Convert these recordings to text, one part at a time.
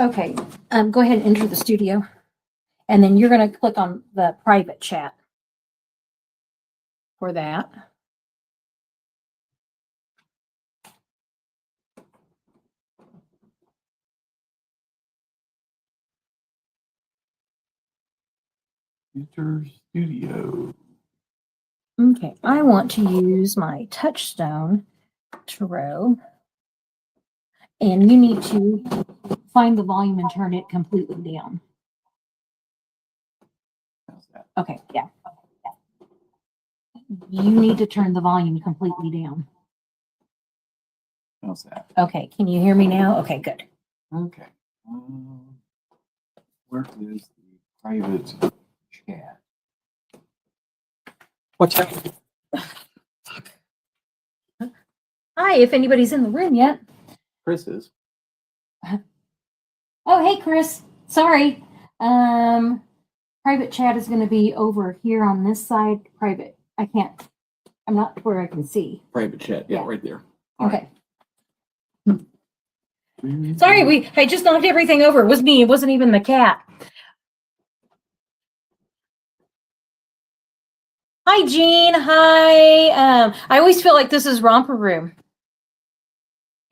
Okay, go ahead and enter the studio. And then you're going to click on the private chat for that. Enter studio. Okay, I want to use my touchstone tarot. And you need to find the volume and turn it completely down. How's that? Okay, yeah. You need to turn the volume completely down. How's that? Okay, can you hear me now? Okay, good. Okay. Where is the private chat? Watch out. Hi, if anybody's in the room yet. Chris is. Oh, hey, Chris. Sorry. Private chat is going to be over here on this side. Private. I'm not where I can see. Private chat. Yeah, Yeah. right there. Okay. Right. Sorry, I just knocked everything over. It was me. It wasn't even the cat. Hi, Jean. Hi. I always feel like this is Romper Room.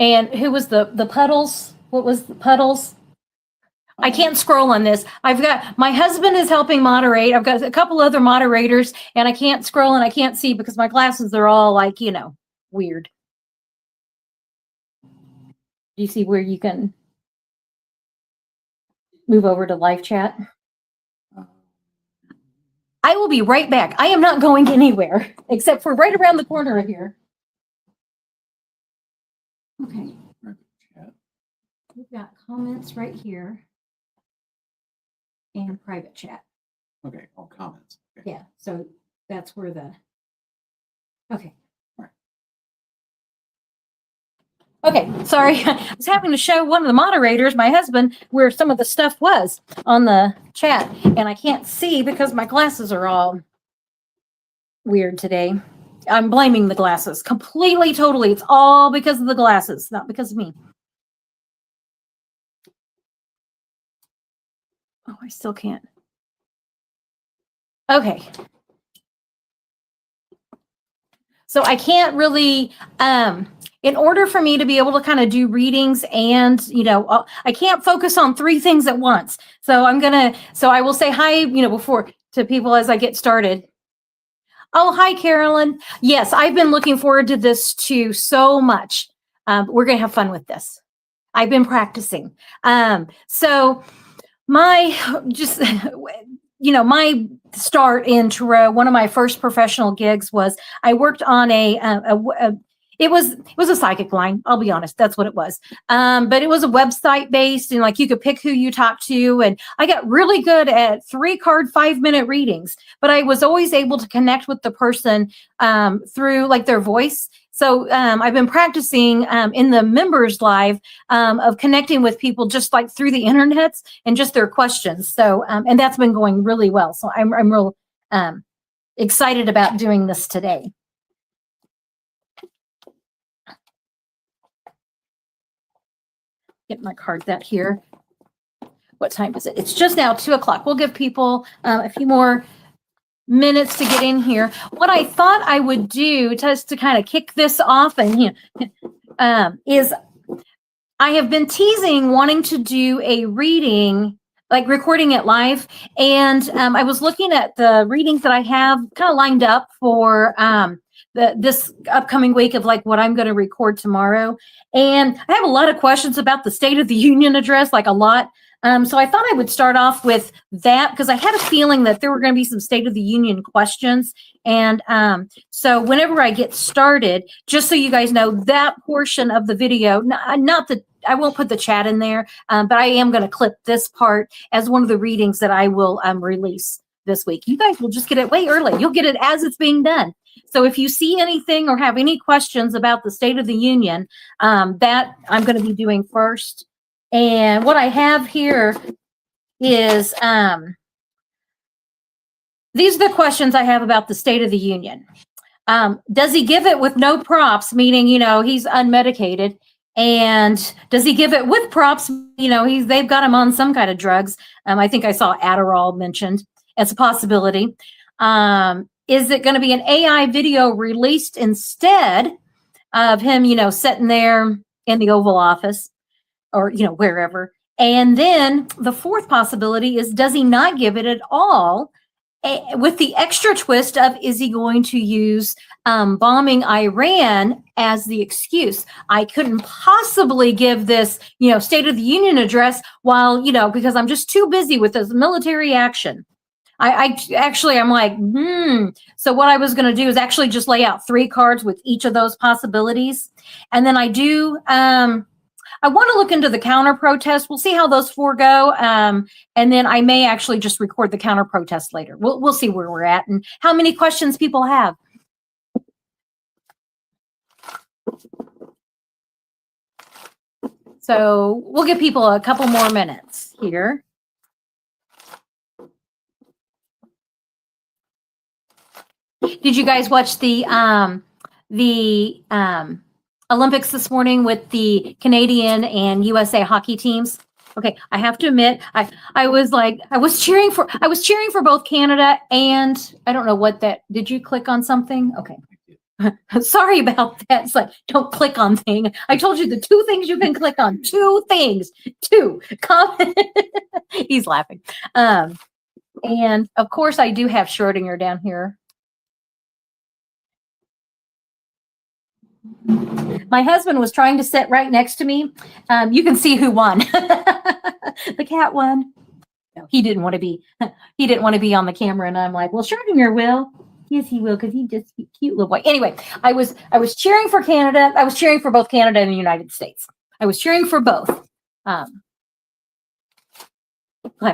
And who was the Puddles? What was the Puddles? I can't scroll on this. I've got, my husband is helping moderate. I've got a couple other moderators and I can't scroll and I can't see because my glasses are all like, you know, weird. Do you see where you can move over to live chat? I will be right back. I am not going anywhere except for right around the corner here. Okay. Private chat. We've got comments right here. And private chat. Okay. All comments. Okay. Yeah, so that's where the, okay. Right. Okay, sorry. I was having to show one of the moderators, my husband, where some of the stuff was on the chat. And I can't see because my glasses are all weird today. I'm blaming the glasses completely, totally. It's all because of the glasses, not because of me. Oh, I still can't. Okay. So I can't really, in order for me to be able to kind of do readings and, you know, I can't focus on three things at once. So I will say hi, you know, before to people as I get started. Oh, hi, Carolyn. Yes, I've been looking forward to this too so much. We're going to have fun with this. I've been practicing. So my, just, you know, my start in tarot, one of my first professional gigs was I worked on it was a psychic line. I'll be honest. That's what it was. But it was a website based and like you could pick who you talk to. And I got really good at 3-card 5-minute readings, but I was always able to connect with the person through like their voice. So I've been practicing in the members live of connecting with people just like through the internet and just their questions. So and that's been going really well. So I'm real excited about doing this today. Get my cards out here. What time is it? It's just now 2 o'clock. We'll give people a few more minutes to get in here. What I thought I would do just to kind of kick this off and is I have been teasing wanting to do a reading, like recording it live. And I was looking at the readings that I have kind of lined up for this upcoming week of like what I'm going to record tomorrow. And I have a lot of questions about the State of the Union address, like a lot. So I thought I would start off with that because I had a feeling that there were going to be some State of the Union questions. And so whenever I get started, just so you guys know, that portion of the video, not that I won't put the chat in there, but I am going to clip this part as one of the readings that I will release this week. You guys will just get it way early. You'll get it as it's being done. So if you see anything or have any questions about the State of the Union, that I'm going to be doing first. And what I have here is, these are the questions I have about the State of the Union. Does he give it with no props, meaning, you know, he's unmedicated? And does he give it with props? You know, they've got him on some kind of drugs. I think I saw Adderall mentioned as a possibility. Is it going to be an AI video released instead of him, you know, sitting there in the Oval Office or, you know, wherever? And then the fourth possibility is, does he not give it at all? With the extra twist of, is he going to use bombing Iran as the excuse? I couldn't possibly give this, you know, State of the Union address while, you know, because I'm just too busy with this military action. I'm like, So what I was going to do is actually just lay out 3 cards with each of those possibilities. And then I do, I want to look into the counter protest. We'll see how those 4 go. And then I may actually just record the counter protest later. We'll see where we're at and how many questions people have. So we'll give people a couple more minutes here. Did you guys watch the Olympics this morning with the Canadian and USA hockey teams? Okay, I have to admit, I was cheering for both Canada and I don't know what that. Did you click on something? Okay. Sorry about that. It's like, don't click on thing. I told you the 2 things you can click on. 2 things. 2. Comment. He's laughing. And of course, I do have Schrodinger down here. My husband was trying to sit right next to me. You can see who won. The cat won. No, he didn't want to be. He didn't want to be on the camera, and I'm like, well, Schrodinger will. Yes, he will, because he's just a cute little boy. Anyway, I was cheering for Canada. I was cheering for both Canada and the United States. I was cheering for both. Glad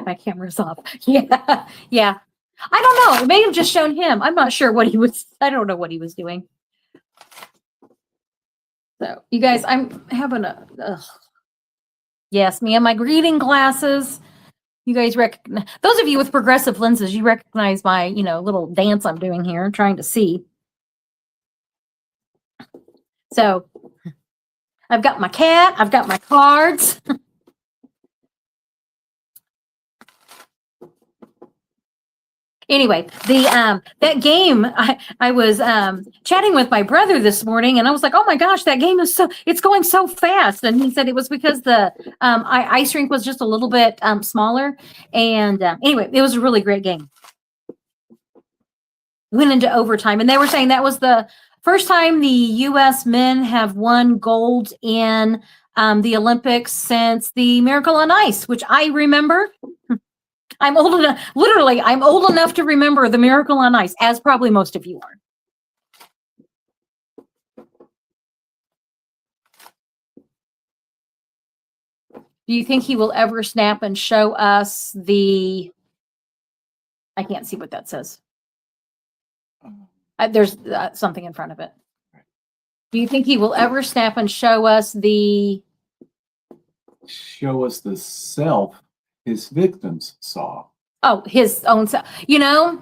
my camera's off. Yeah, yeah. I don't know. It may have just shown him. I'm not sure what he was. I don't know what he was doing. So, you guys, I'm having yes, me and my reading glasses. You guys recognize, those of you with progressive lenses, you recognize my, you know, little dance I'm doing here, trying to see. So, I've got my cat, I've got my cards. Anyway, that game, I was chatting with my brother this morning, and I was like, "Oh my gosh, that game it's going so fast." And he said it was because the ice rink was just a little bit smaller. And anyway, it was a really great game. Went into overtime, and they were saying that was the first time the U.S. men have won gold in the Olympics since the Miracle on Ice, which I remember. I'm old enough, literally, I'm old enough to remember the Miracle on Ice, as probably most of you are. Do you think he will ever snap and show us the, I can't see what that says. There's something in front of it. Do you think he will ever snap and show us the self his victims saw? Oh, his own self. You know,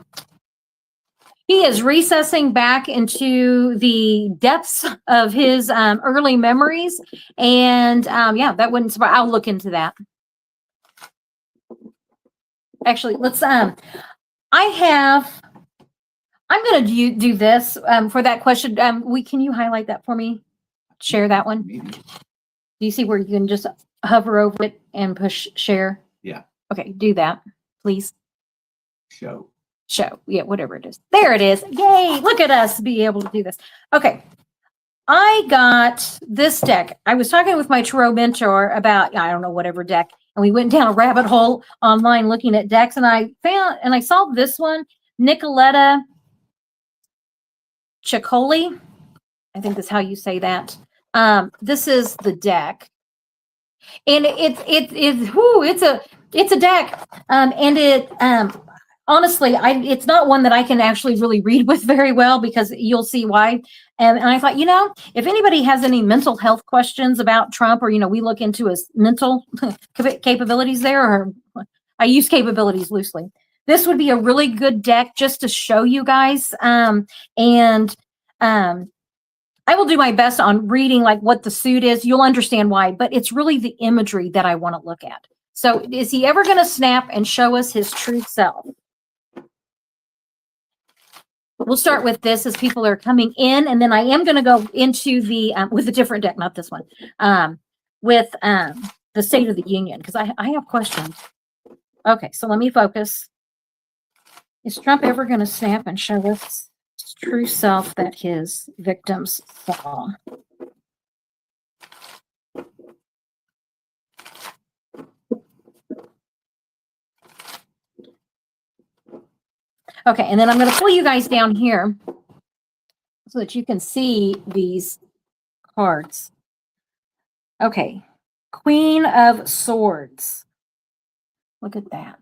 he is recessing back into the depths of his early memories. And yeah, that wouldn't surprise. I'll look into that. Actually, let's, I'm going to do this for that question. Can you highlight that for me? Share that one. Maybe. Do you see where you can just hover over it and push share? Yeah. Okay, do that, please. Show. Yeah, whatever it is. There it is. Yay, look at us be able to do this. Okay, I got this deck. I was talking with my tarot mentor about, I don't know, whatever deck, and we went down a rabbit hole online looking at decks, and I saw this one, Nicoletta Ciccoli. I think that's how you say that. This is the deck. And it's a deck. And it honestly, it's not one that I can actually really read with very well, because you'll see why. And I thought, you know, if anybody has any mental health questions about Trump, or, you know, we look into his mental capabilities there, or I use capabilities loosely, this would be a really good deck just to show you guys. I will do my best on reading like what the suit is. You'll understand why, but it's really the imagery that I want to look at. So is he ever going to snap and show us his true self? We'll start with this as people are coming in, and then I am going to go into the, with a different deck, not this one, with the State of the Union, because I have questions. Okay, so let me focus. Is Trump ever going to snap and show us his true self that his victims saw? Okay, and then I'm going to pull you guys down here so that you can see these cards. Okay, Queen of Swords. Look at that.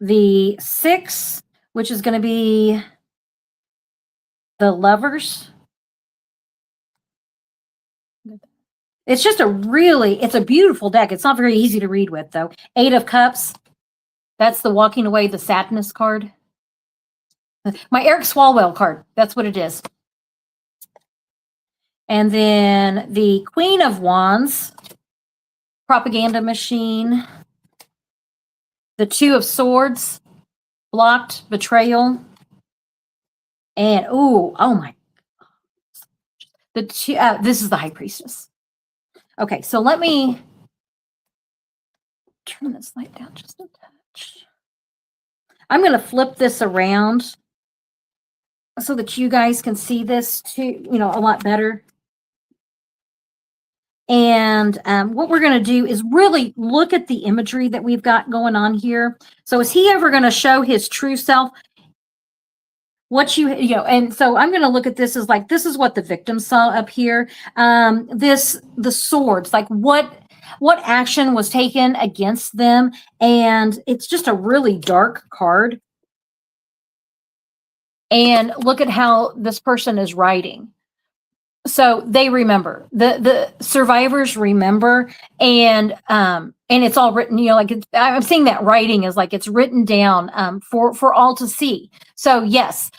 The 6, which is going to be the Lovers. It's just it's a beautiful deck. It's not very easy to read with, though. 8 of Cups. That's the walking away, the sadness card. My Eric Swalwell card. That's what it is. And then the Queen of Wands. Propaganda machine. The 2 of Swords. Blocked, betrayal. And, oh my. This is the High Priestess. Okay, so let me turn this light down just a touch. I'm going to flip this around so that you guys can see this too, a lot better. And what we're going to do is really look at the imagery that we've got going on here. So is he ever going to show his true self? And so I'm going to look at this as like, this is what the victim saw up here. The swords, like what action was taken against them. And it's just a really dark card. And look at how this person is writing. So they remember, the survivors remember, and it's all written, I'm saying that writing is like, it's written down for all to see. So yes,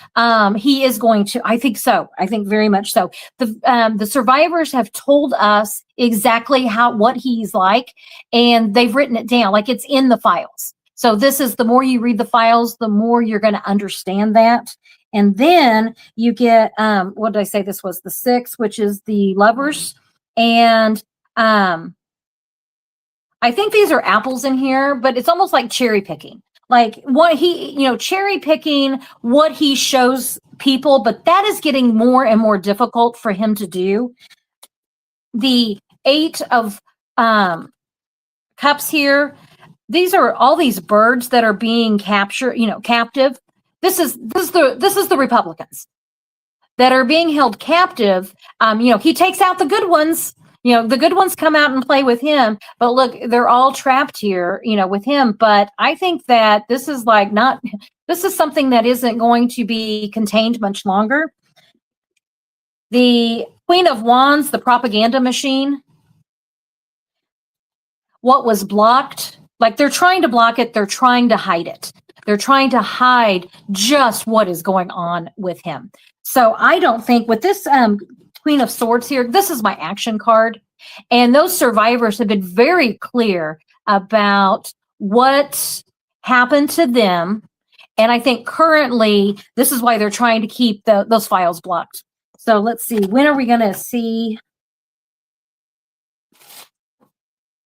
he is going to, I think so. I think very much so. The survivors have told us exactly what he's like, and they've written it down, like it's in the files. So this is, the more you read the files, the more you're going to understand that. And then you get, what did I say? This was the 6, which is the Lovers. And I think these are apples in here, but it's almost like cherry picking. Like what cherry picking what he shows people, but that is getting more and more difficult for him to do. The 8 of Cups here. These are all these birds that are being captured, captive. This is the Republicans that are being held captive. He takes out the good ones. The good ones come out and play with him. But look, they're all trapped here, with him. But I think that this is this is something that isn't going to be contained much longer. The Queen of Wands, the propaganda machine. What was blocked? Like they're trying to block it. They're trying to hide it. They're trying to hide just what is going on with him. So I don't think with this Queen of Swords here, this is my action card. And those survivors have been very clear about what happened to them. And I think currently, this is why they're trying to keep those files blocked. So let's see, when are we going to see?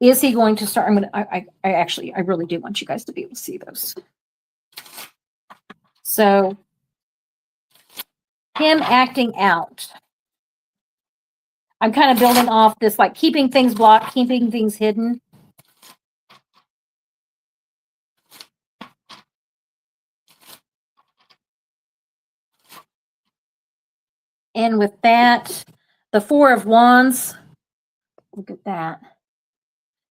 Is he going to start? I really do want you guys to be able to see those. So him acting out. I'm kind of building off this, like keeping things blocked, keeping things hidden. And with that, the 4 of Wands. Look at that.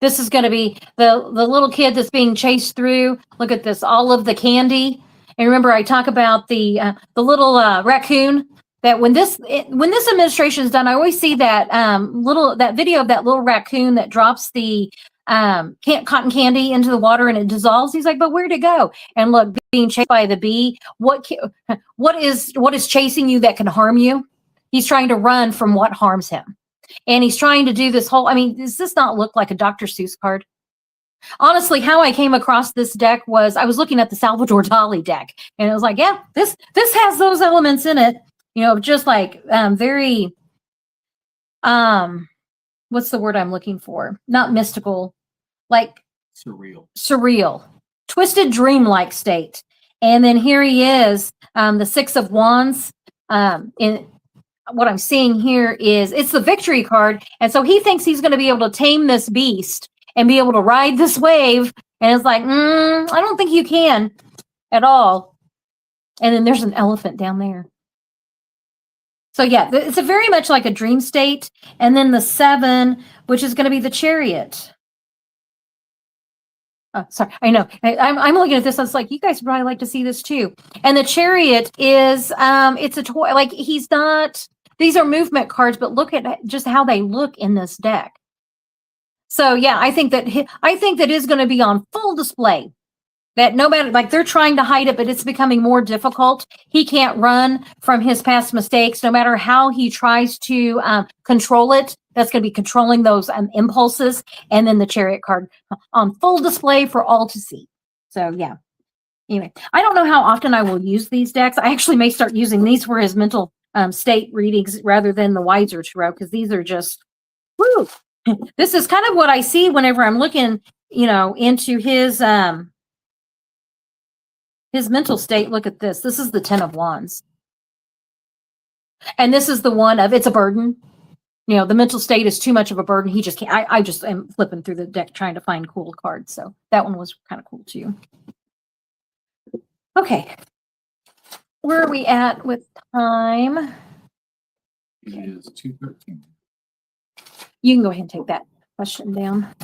This is going to be the little kid that's being chased through. Look at this, all of the candy. And remember, I talk about the little raccoon. That when this administration is done, I always see that that video of that little raccoon that drops the cotton candy into the water and it dissolves. He's like, but where'd it go? And look, being chased by the bee. What is chasing you that can harm you? He's trying to run from what harms him. And he's trying to do this whole, I mean, does this not look like a Dr. Seuss card? Honestly, how I came across this deck was I was looking at the Salvador Dali deck, and it was like, yeah, this has those elements in it, just like very, what's the word I'm looking for? Not mystical, like surreal, twisted, dreamlike state. And then here he is, the Six of Wands. In what I'm seeing here is it's the Victory card, and so he thinks he's going to be able to tame this beast and be able to ride this wave. And it's like, I don't think you can at all. And then there's an elephant down there. So yeah, it's a very much like a dream state. And then the 7, which is going to be the Chariot. Oh, sorry, I know. I'm looking at this. I was like, you guys would probably like to see this too. And the Chariot is, it's a toy. Like he's not, these are movement cards, but look at just how they look in this deck. So yeah, I think that is going to be on full display. That no matter, like they're trying to hide it, but it's becoming more difficult. He can't run from his past mistakes, no matter how he tries to control it. That's going to be controlling those impulses. And then the Chariot card on full display for all to see. So yeah. Anyway, I don't know how often I will use these decks. I actually may start using these for his mental state readings rather than the Wiser Tarot, because these are just, woo. This is kind of what I see whenever I'm looking, into his mental state. Look at this. This is the 10 of Wands. And this is the one of, it's a burden. The mental state is too much of a burden. He just can't, I just am flipping through the deck trying to find cool cards. So that one was kind of cool too. Okay. Where are we at with time? It is 2:13. You can go ahead and take that question down.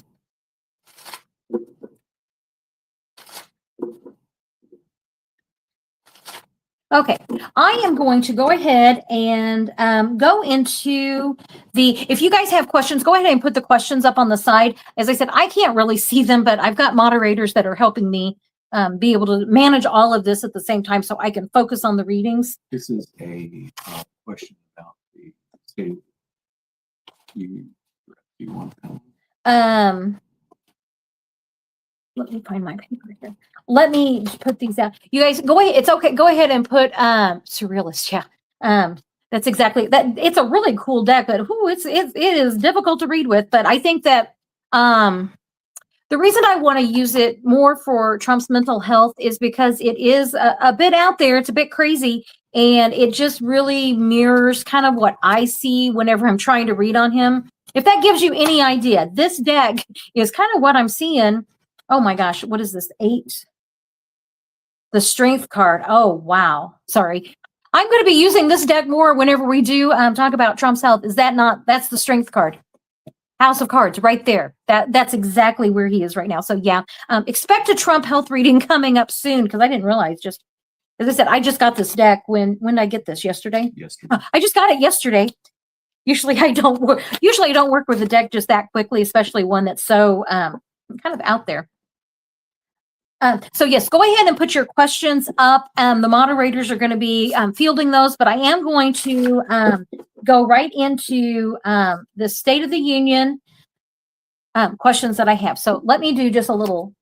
Okay, I am going to go ahead and go into if you guys have questions, go ahead and put the questions up on the side. As I said, I can't really see them, but I've got moderators that are helping me be able to manage all of this at the same time so I can focus on the readings. This is a question about the state. You want that? Let me find my paper here. Let me put these out. You guys go ahead. It's okay. Go ahead and put surrealist. Yeah. That's exactly that. It's a really cool deck, but it is difficult to read with. But I think that the reason I want to use it more for Trump's mental health is because it is a bit out there. It's a bit crazy. And it just really mirrors kind of what I see whenever I'm trying to read on him. If that gives you any idea, this deck is kind of what I'm seeing. Oh my gosh, what is this? 8. The Strength card. Oh, wow. Sorry. I'm going to be using this deck more whenever we do talk about Trump's health. Is that not? That's the Strength card. House of Cards right there. That's exactly where he is right now. So yeah, expect a Trump health reading coming up soon, because I didn't realize, just as I said, I just got this deck. When did I get this? Yesterday? Yesterday. I just got it yesterday. Usually I don't work with a deck just that quickly, especially one that's so kind of out there. So yes, go ahead and put your questions up. The moderators are going to be fielding those, but I am going to go right into the State of the Union questions that I have. So let me do just a little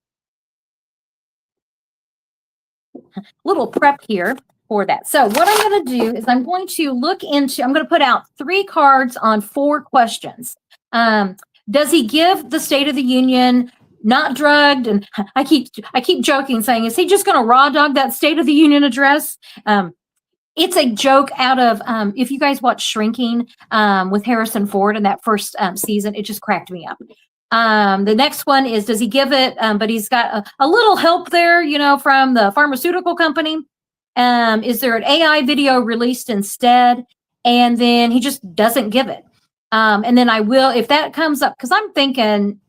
prep here for that. So what I'm going to do is I'm going to put out 3 cards on 4 questions. Does he give the State of the Union not drugged? And I keep joking saying, is he just going to raw dog that State of the Union address? It's a joke out of, if you guys watch Shrinking with Harrison Ford in that first season, it just cracked me up. The next one is, does he give it, but he's got a little help there, from the pharmaceutical company. Is there an AI video released instead? And then he just doesn't give it. And then I will, if that comes up, because I'm thinking,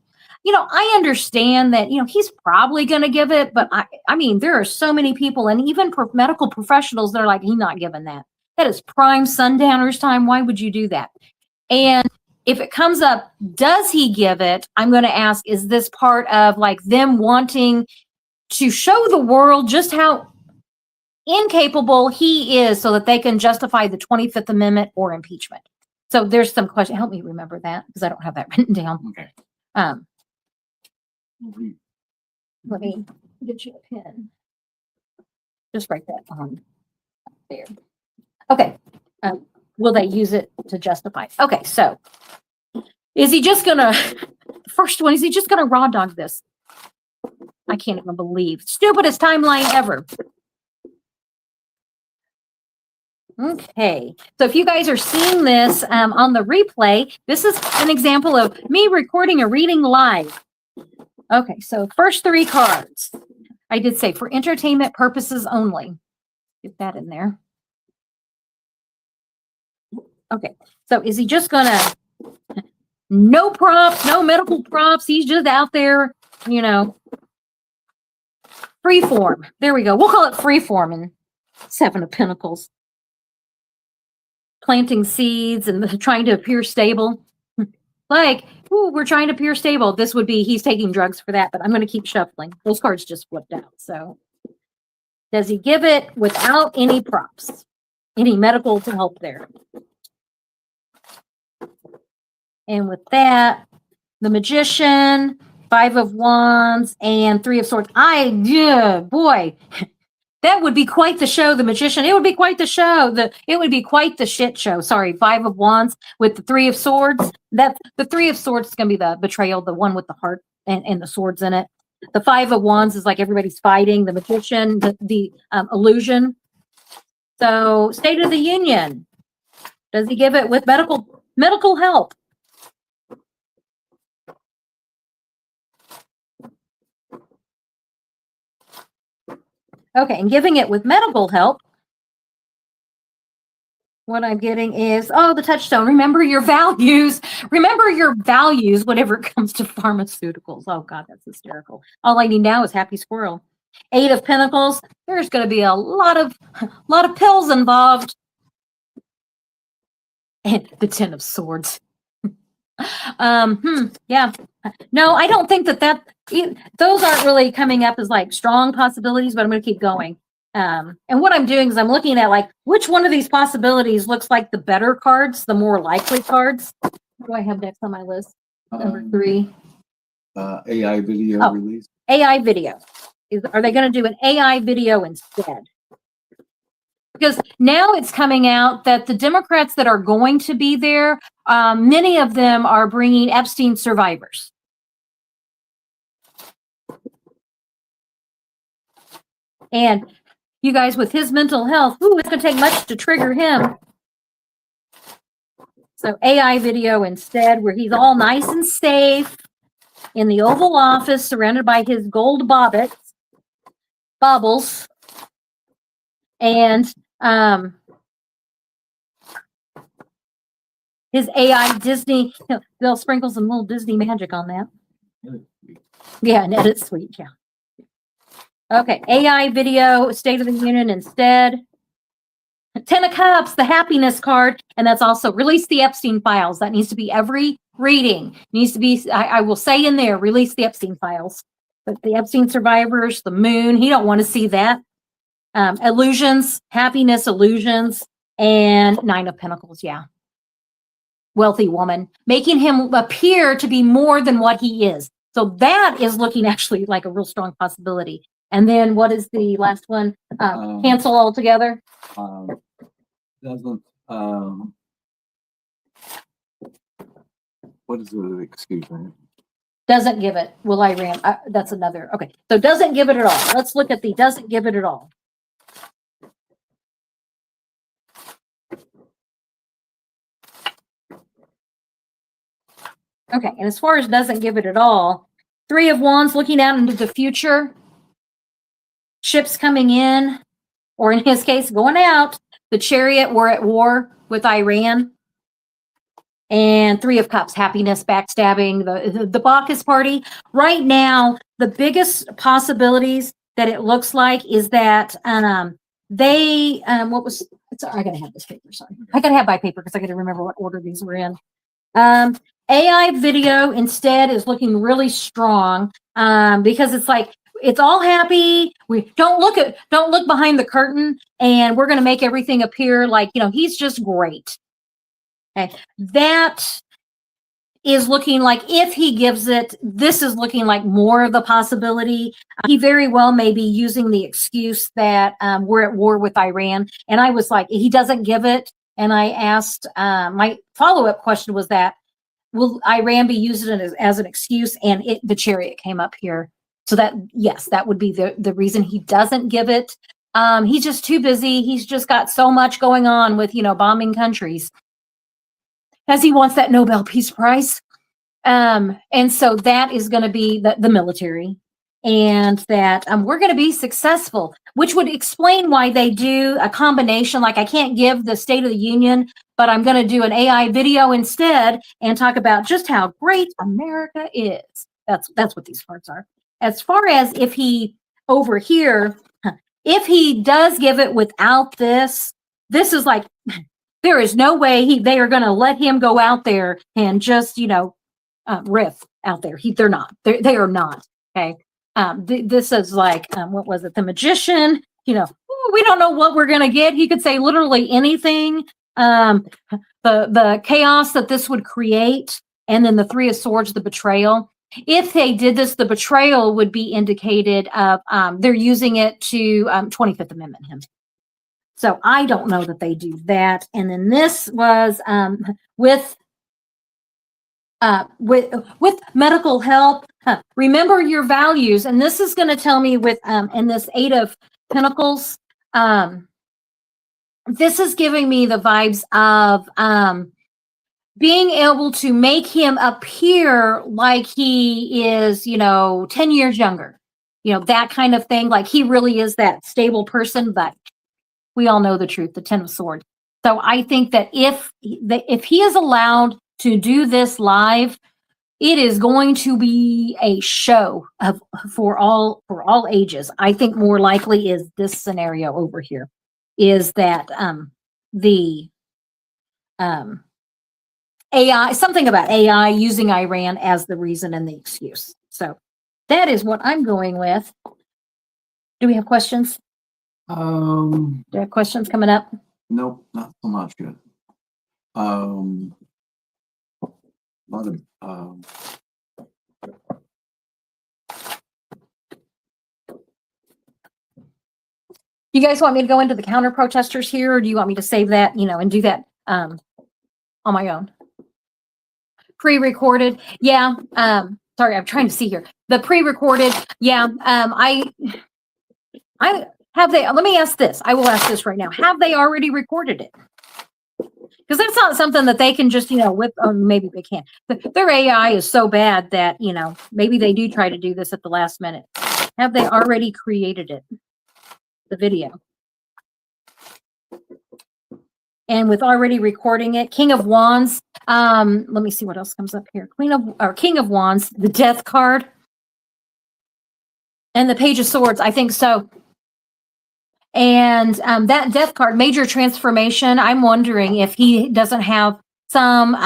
I understand that, he's probably going to give it, but I mean, there are so many people and even medical professionals that are like, he's not giving that. That is prime sundowners time. Why would you do that? And if it comes up, does he give it? I'm going to ask, is this part of like them wanting to show the world just how incapable he is so that they can justify the 25th Amendment or impeachment? So there's some question. Help me remember that because I don't have that written down. Okay. Let me get you a pen. Just write that on there. Okay. Will they use it to justify? Okay, so is he just gonna, first one, is he just gonna raw dog this? I can't even believe. Stupidest timeline ever. Okay, so if you guys are seeing this on the replay, this is an example of me recording a reading live. Okay, so first 3 cards. I did say for entertainment purposes only. Get that in there. Okay, so is he just gonna, no props, no medical props, he's just out there, you know, free form. There we go. We'll call it free form in 7 of Pentacles. Planting seeds and trying to appear stable. Like, ooh, we're trying to appear stable. This would be, he's taking drugs for that, but I'm going to keep shuffling. Those cards just flipped out. So does he give it without any props? Any medical help there? And with that, the Magician, 5 of Wands, and 3 of Swords. Boy, that would be quite the show, the Magician. It would be quite the show. It would be quite the shit show. Sorry, 5 of Wands with the 3 of Swords. The 3 of Swords is going to be the betrayal, the one with the heart and the swords in it. The 5 of Wands is like everybody's fighting. The Magician, the illusion. So, State of the Union. Does he give it with medical help? Okay, and giving it with medical help, what I'm getting is, the touchstone. Remember your values. Remember your values whenever it comes to pharmaceuticals. Oh, God, that's hysterical. All I need now is happy squirrel. 8 of Pentacles. There's going to be a lot of pills involved. And the 10 of Swords. Yeah. No, I don't think that those aren't really coming up as like strong possibilities, but I'm going to keep going. And what I'm doing is I'm looking at like which one of these possibilities looks like the better cards, the more likely cards. What do I have next on my list? Number 3. AI video release. AI video. Are they going to do an AI video instead? Because now it's coming out that the Democrats that are going to be there, many of them are bringing Epstein survivors. And you guys, with his mental health, it's going to take much to trigger him. So AI video instead, where he's all nice and safe in the Oval Office, surrounded by his gold baubles. And his AI Disney, they'll sprinkle some little Disney magic on that. Yeah, and edit suite, yeah. Okay, AI video, State of the Union instead. 10 of Cups, the happiness card, and that's also release the Epstein Files. That needs to be every reading. Needs to be, I will say in there, release the Epstein Files. But the Epstein survivors, the moon, he don't want to see that. Illusions, happiness illusions, and 9 of Pentacles, yeah. Wealthy woman, making him appear to be more than what he is. So that is looking actually like a real strong possibility. And then what is the last one? Cancel altogether. Doesn't what is it? Excuse me. Doesn't give it. Will Iran? That's another. Okay, so doesn't give it at all. Let's look at the doesn't give it at all. Okay, and as far as doesn't give it at all, 3 of Wands looking out into the future, ships coming in, or in his case, going out. The Chariot, we're at war with Iran. And 3 of Cups, happiness, backstabbing, the Bacchus party. Right now, the biggest possibilities that it looks like is that I gotta have this paper, sorry. I gotta have my paper because I gotta remember what order these were in. AI video instead is looking really strong because it's like it's all happy. We don't look behind the curtain, and we're going to make everything appear like he's just great. Okay, that is looking like if he gives it, this is looking like more of the possibility. He very well may be using the excuse that we're at war with Iran, and I was like, he doesn't give it, and I asked my follow-up question was that. Will Iran be using it as an excuse? And the chariot came up here. So that, yes, that would be the reason he doesn't give it. He's just too busy. He's just got so much going on with, bombing countries as he wants that Nobel Peace Prize. And so that is going to be the military, and that we're going to be successful, which would explain why they do a combination. Like I can't give the State of the Union, but I'm going to do an AI video instead and talk about just how great America is. That's what these parts are. As far as if he over here, if he does give it without this is like, there is no way they are going to let him go out there and just, riff out there. They're not. They are not. Okay. This is like, what was it? The Magician. We don't know what we're going to get. He could say literally anything. The chaos that this would create, and then the Three of Swords, the betrayal. If they did this, the betrayal would be indicated of they're using it to 25th Amendment him. So I don't know that they do that. And then this was with medical help. Remember your values, and this is going to tell me with in this Eight of Pentacles. This is giving me the vibes of being able to make him appear like he is, 10 years younger, that kind of thing. Like he really is that stable person, but we all know the truth, the Ten of Swords. So I think that if he is allowed to do this live, it is going to be a show for all ages. I think more likely is this scenario over here, is that the AI, something about AI using Iran as the reason and the excuse. So that is what I'm going with. Do we have questions? Do you have questions coming up? Nope, not so much yet. A lot of you guys want me to go into the counter protesters here, or do you want me to save that, and do that on my own? Pre-recorded. Yeah. Sorry, I'm trying to see here. The pre-recorded. Yeah. I have they, let me ask this. I will ask this right now. Have they already recorded it? Because that's not something that they can just, whip. Oh, maybe they can. Their AI is so bad that, maybe they do try to do this at the last minute. Have they already created it? The video. And with already recording it, King of Wands. Let me see what else comes up here. King of Wands, the Death card, and the Page of Swords. I think so. And that Death card, major transformation. I'm wondering if he doesn't have some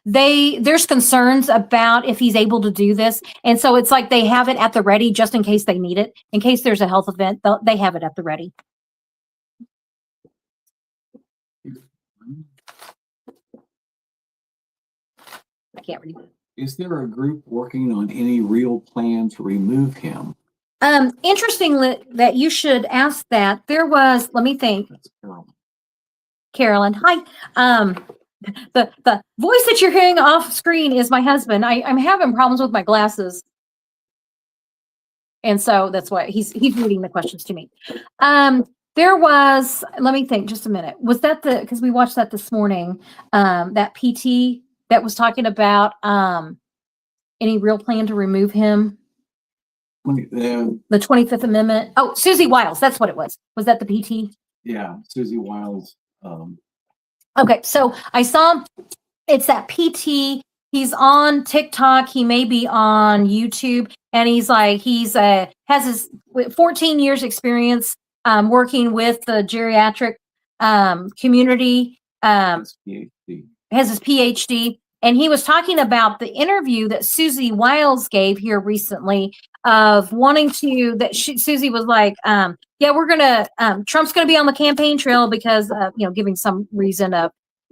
there's concerns about if he's able to do this, and so it's like they have it at the ready just in case they need it, in case there's a health event. They have it at the ready. I can't read. Is there a group working on any real plan to remove him? Interesting that you should ask that. There was, let me think. That's Carolyn, hi. The voice that you're hearing off screen is my husband. I'm having problems with my glasses, and so that's why he's reading the questions to me. There was, let me think just a minute. Was that because we watched that this morning, that PT that was talking about any real plan to remove him? The 25th Amendment. Oh, Susie Wiles. That's what it was. Was that the PT? Yeah, Susie Wiles. Okay, so I saw it's that PT. He's on TikTok. He may be on YouTube, and he's has his 14 years experience working with the geriatric community. Has his PhD. And he was talking about the interview that Susie Wiles gave here recently of wanting to, Susie was like, yeah, we're going to, Trump's going to be on the campaign trail because, giving some reason of,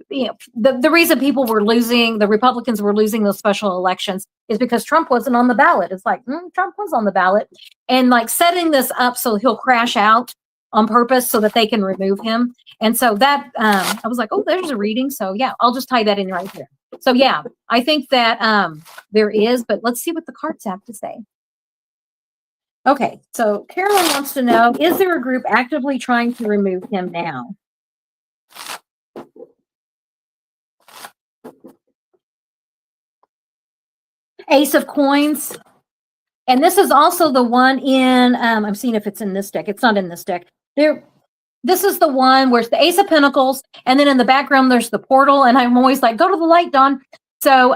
the reason people were losing, the Republicans were losing those special elections is because Trump wasn't on the ballot. It's like, Trump was on the ballot, and like setting this up so he'll crash out on purpose so that they can remove him. And so that, I was like, oh, there's a reading. So yeah, I'll just tie that in right here. So yeah, I think that there is, but let's see what the cards have to say. Okay, so Carolyn wants to know, is there a group actively trying to remove him now? Ace of Coins. And this is also the one in, I'm seeing if it's in this deck. It's not in this deck. This is the one where it's the Ace of Pentacles, and then in the background there's the portal, and I'm always like, go to the light, Dawn. So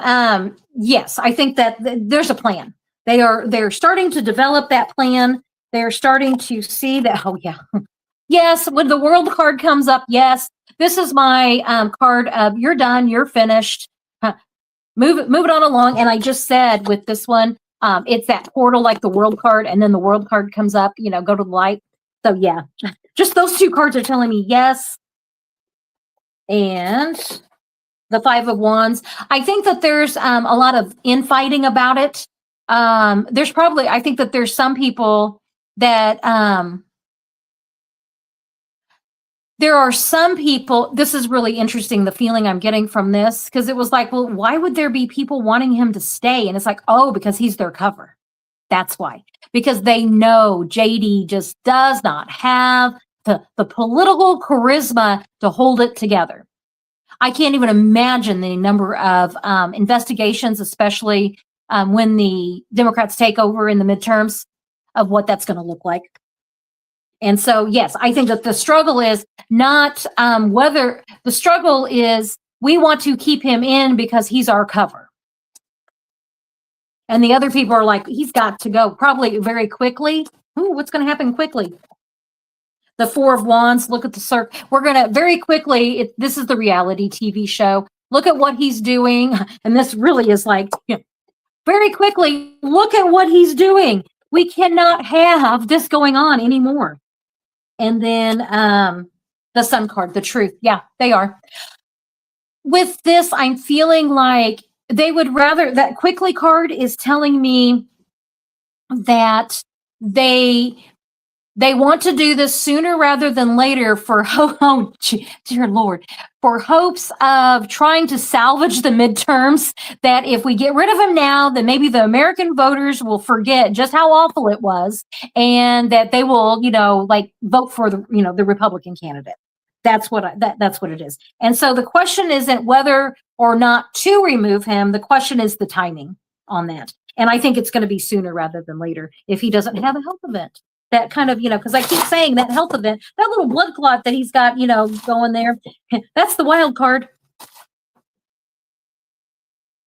yes, I think that there's a plan. They're starting to develop that plan. They're starting to see that, oh yeah. Yes, when the world card comes up, yes. This is my card of you're done, you're finished. Move it on along. And I just said with this one, it's that portal like the world card, and then the world card comes up, go to the light. So yeah, just those two cards are telling me yes. And the Five of Wands. I think that there's a lot of infighting about it. I think that there's some people that there are some people, this is really interesting, the feeling I'm getting from this, because it was like, well, why would there be people wanting him to stay? And it's like, oh, because he's their cover. That's why. Because they know JD just does not have the political charisma to hold it together. I can't even imagine the number of investigations, especially when the Democrats take over in the midterms, of what that's going to look like. And so, yes, I think that the struggle is not whether the struggle is we want to keep him in because he's our cover. And the other people are like, he's got to go probably very quickly. Ooh, what's going to happen quickly? The Four of Wands, look at the circle. We're going to very quickly, this is the reality TV show. Look at what he's doing. And this really is like, very quickly, look at what he's doing. We cannot have this going on anymore. And then the Sun card, the Truth. Yeah, they are. With this, I'm feeling like they would rather, that quickly card is telling me that they want to do this sooner rather than later for, dear Lord, for hopes of trying to salvage the midterms, that if we get rid of him now, then maybe the American voters will forget just how awful it was, and that they will, vote for the Republican candidate. That's what it is. And so the question isn't whether or not to remove him. The question is the timing on that. And I think it's going to be sooner rather than later if he doesn't have a health event. That kind of, because I keep saying that health event, that little blood clot that he's got, going there, that's the wild card.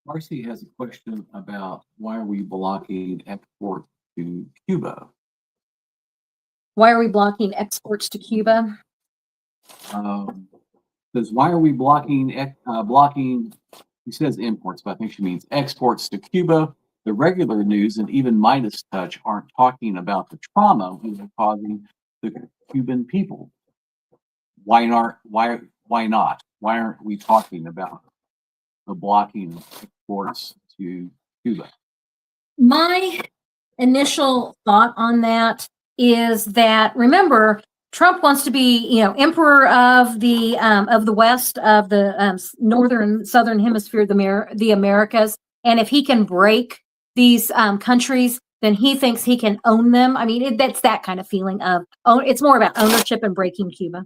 Marcy has a question about why are we blocking export to Cuba? Why are we blocking exports to Cuba? Says, why are we blocking, he says imports, but I think she means exports to Cuba. The regular news and even Midas Touch aren't talking about the trauma we are causing the Cuban people. Why not? Why aren't we talking about the blocking exports to Cuba? My initial thought on that is that, remember, Trump wants to be, emperor of the West, of the northern, southern hemisphere, the Americas, and if he can break these countries, then he thinks he can own them. I mean, that's that kind of feeling of, it's more about ownership and breaking Cuba.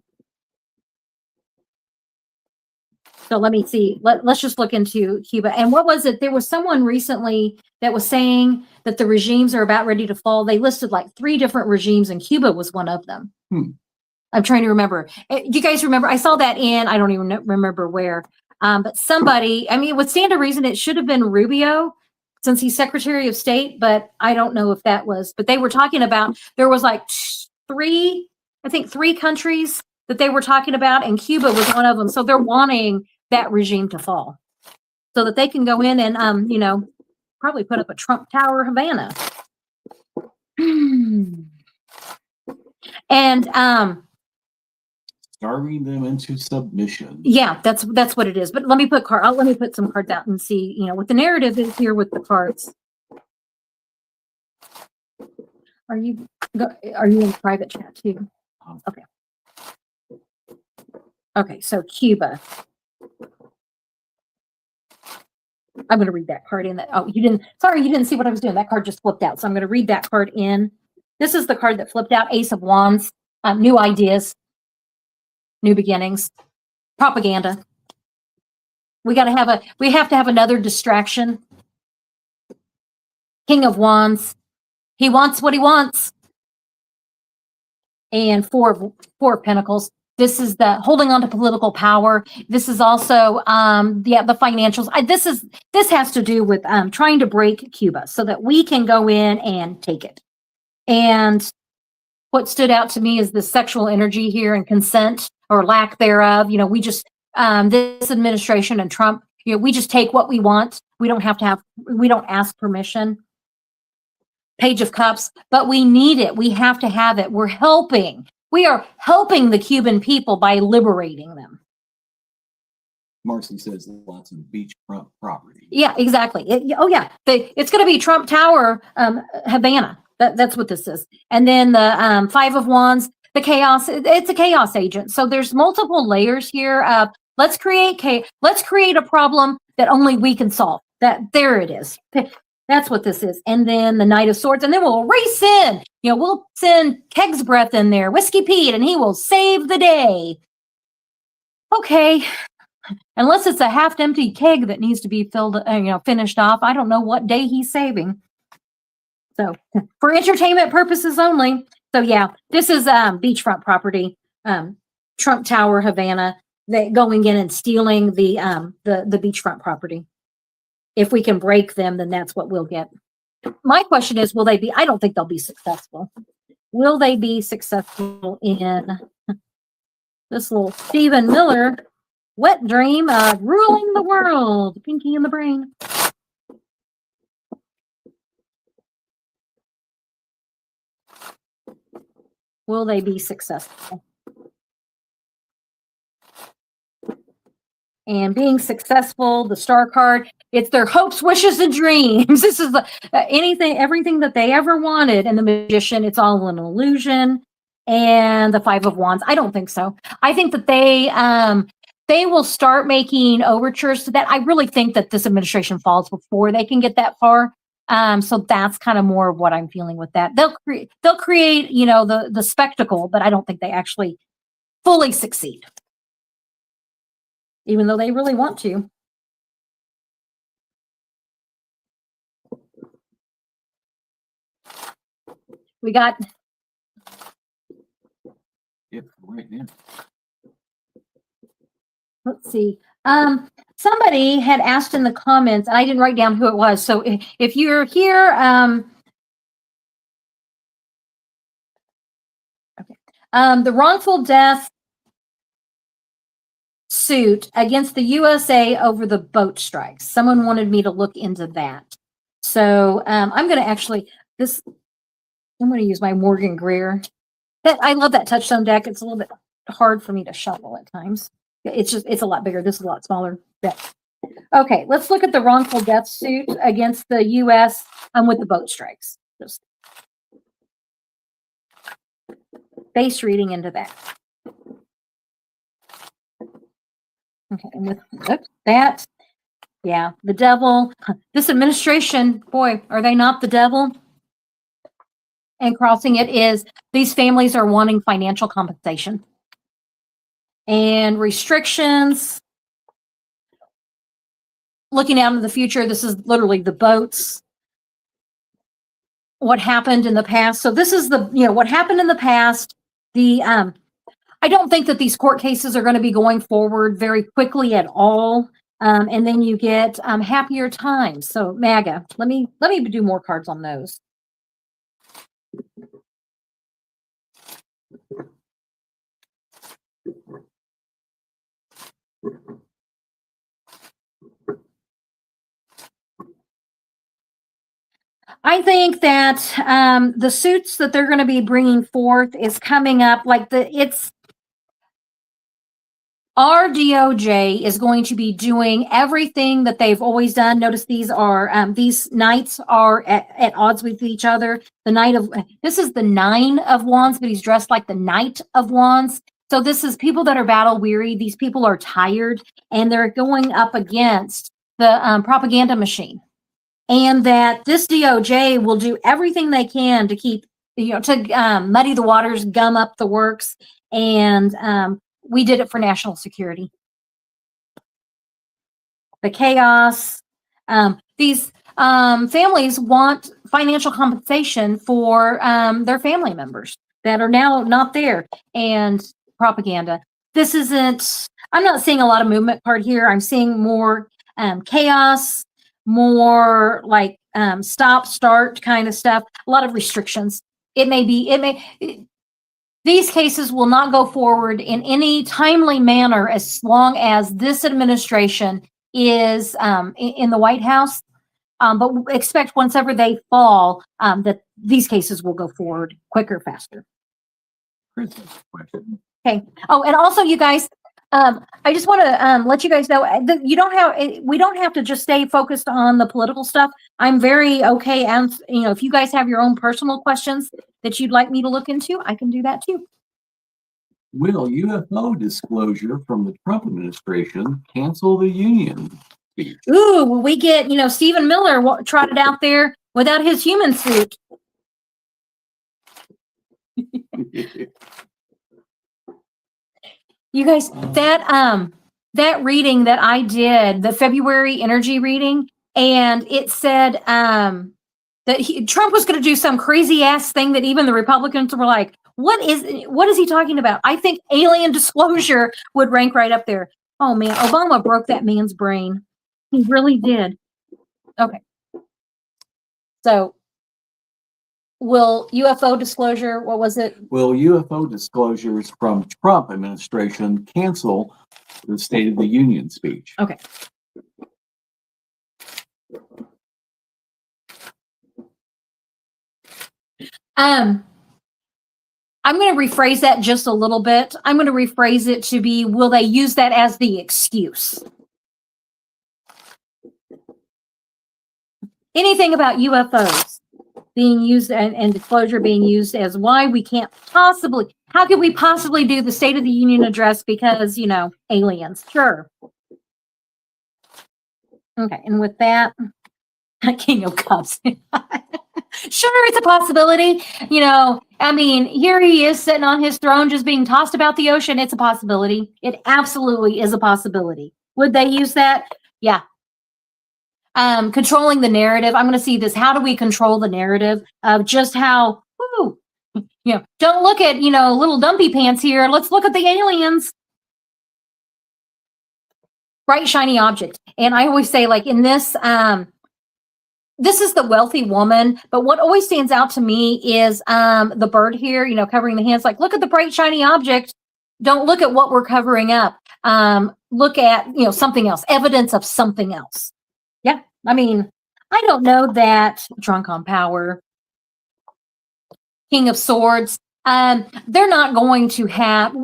So let me see. Let's just look into Cuba. And what was it? There was someone recently that was saying that the regimes are about ready to fall. They listed like 3 different regimes, and Cuba was one of them. I'm trying to remember. Do you guys remember? I saw that I don't even remember where. But somebody, it would stand to reason it should have been Rubio, since he's Secretary of State, but I don't know if that was, but they were talking about, there was like 3 countries that they were talking about, and Cuba was one of them. So they're wanting that regime to fall. so that they can go in and, probably put up a Trump Tower Havana. And Starving them into submission. yeah, that's what it is. But let me put some cards out and see, what the narrative is here with the cards. Are you in private chat too? Okay. Okay, so Cuba. I'm going to read that card in. You didn't see what I was doing. That card just flipped out. So I'm going to read that card in. This is the card that flipped out, Ace of Wands, new ideas, new beginnings, propaganda. We have to have another distraction. King of Wands. He wants what he wants. And four of Pentacles. This is the holding on to political power. This is also the financials. This has to do with trying to break Cuba so that we can go in and take it. And what stood out to me is the sexual energy here and consent or lack thereof. We just this administration and Trump, we just take what we want. We don't ask permission. Page of Cups, but we need it. We have to have it. We are helping the Cuban people by liberating them. Marcy says lots of beachfront property. Yeah, exactly. It's going to be Trump Tower, Havana. That's what this is. And then the Five of Wands, the chaos. It's a chaos agent. So there's multiple layers here of let's create a problem that only we can solve. There it is. That's what this is. And then the Knight of Swords. And then we'll race in. We'll send Keg's Breath in there, Whiskey Pete, and he will save the day. Okay. Unless it's a half-empty keg that needs to be filled, finished off. I don't know what day he's saving. So for entertainment purposes only. So yeah, this is beachfront property, Trump Tower, Havana. They going in and stealing the beachfront property. If we can break them, then that's what we'll get. My question is, will they be? I don't think they'll be successful. Will they be successful in this little Stephen Miller wet dream of ruling the world? Pinky in the brain. Will they be successful? And being successful, the star card, it's their hopes, wishes, and dreams. This is everything that they ever wanted. And the Magician, it's all an illusion. And the Five of Wands, I don't think so. I think that they will start making overtures to that. I really think that this administration falls before they can get that far. So that's kind of more of what I'm feeling with that. They'll create, the spectacle, but I don't think they actually fully succeed. Even though they really want to. We got. Yep, right now. Let's see. Somebody had asked in the comments, and I didn't write down who it was. So if you're here, okay. The wrongful death suit against the USA over the boat strikes. Someone wanted me to look into that. So I'm going to use my Morgan Greer. I love that Touchstone deck. It's a little bit hard for me to shuffle at times. It's a lot bigger. This is a lot smaller deck. Okay, let's look at the wrongful death suit against the U.S. With the boat strikes. Just base reading into that. Okay, and with that, yeah, the devil. This administration, boy, are they not the devil? And crossing it is these families are wanting financial compensation and restrictions. Looking out into the future, this is literally the boats. What happened in the past. So this is what happened in the past. I don't think that these court cases are going to be going forward very quickly at all. And then you get happier times. So MAGA, let me do more cards on those. I think that the suits that they're going to be bringing forth is coming up it's our DOJ is going to be doing everything that they've always done. Notice these knights are at odds with each other. This is the 9 of wands, but he's dressed like the Knight of Wands. So this is people that are battle weary. These people are tired and they're going up against the propaganda machine. And that this DOJ will do everything they can to keep, to muddy the waters, gum up the works. And we did it for national security. The chaos. These families want financial compensation for their family members that are now not there. And propaganda. I'm not seeing a lot of movement part here. I'm seeing more chaos, more like stop, start kind of stuff, a lot of restrictions. These cases will not go forward in any timely manner as long as this administration is in the White House. But expect whenever they fall, that these cases will go forward quicker, faster. Question. Okay. Oh, and also, you guys, I just want to let you guys know that we don't have to just stay focused on the political stuff. I'm very okay. And, if you guys have your own personal questions that you'd like me to look into, I can do that too. Will UFO disclosure from the Trump administration cancel the union speech? Ooh, we get, Stephen Miller trotted out there without his human suit. You guys, that reading that I did, the February energy reading, and it said that Trump was going to do some crazy ass thing that even the Republicans were like, what is he talking about? I think alien disclosure would rank right up there. Oh man, Obama broke that man's brain. He really did. Okay. So will UFO disclosure, what was it? Will UFO disclosures from Trump administration cancel the State of the Union speech? Okay. I'm going to rephrase that just a little bit. I'm going to rephrase it to be, will they use that as the excuse? Anything about UFOs being used and disclosure being used as why we can't possibly, how could we possibly do the State of the Union address because, aliens? Sure. Okay, and with that, King of Cups. Sure, it's a possibility. Here he is sitting on his throne just being tossed about the ocean. It's a possibility. It absolutely is a possibility. Would they use that? Yeah. Controlling the narrative. I'm going to see this. How do we control the narrative of just how, don't look at, little dumpy pants here. Let's look at the aliens. Bright, shiny object. And I always say, like in this is the wealthy woman, but what always stands out to me is the bird here, covering the hands. Like, look at the bright, shiny object. Don't look at what we're covering up. Look at, something else, evidence of something else. Yeah, I don't know that drunk on power, King of Swords. They're not going to have.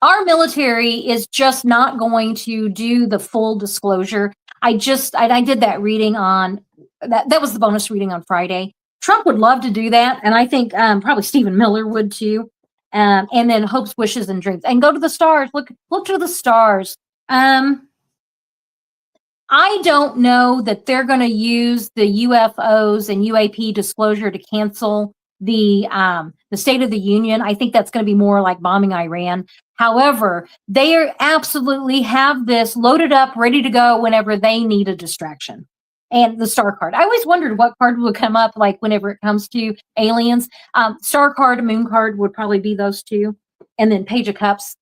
Our military is just not going to do the full disclosure. I did that reading on that was the bonus reading on Friday. Trump would love to do that, and I think probably Stephen Miller would too. And then hopes, wishes, and dreams, and go to the stars. Look to the stars. I don't know that they're going to use the UFOs and UAP disclosure to cancel the State of the Union. I think that's going to be more like bombing Iran. However, they absolutely have this loaded up, ready to go whenever they need a distraction. And the star card. I always wondered what card would come up like whenever it comes to aliens. Star card, moon card would probably be those two. And then Page of Cups.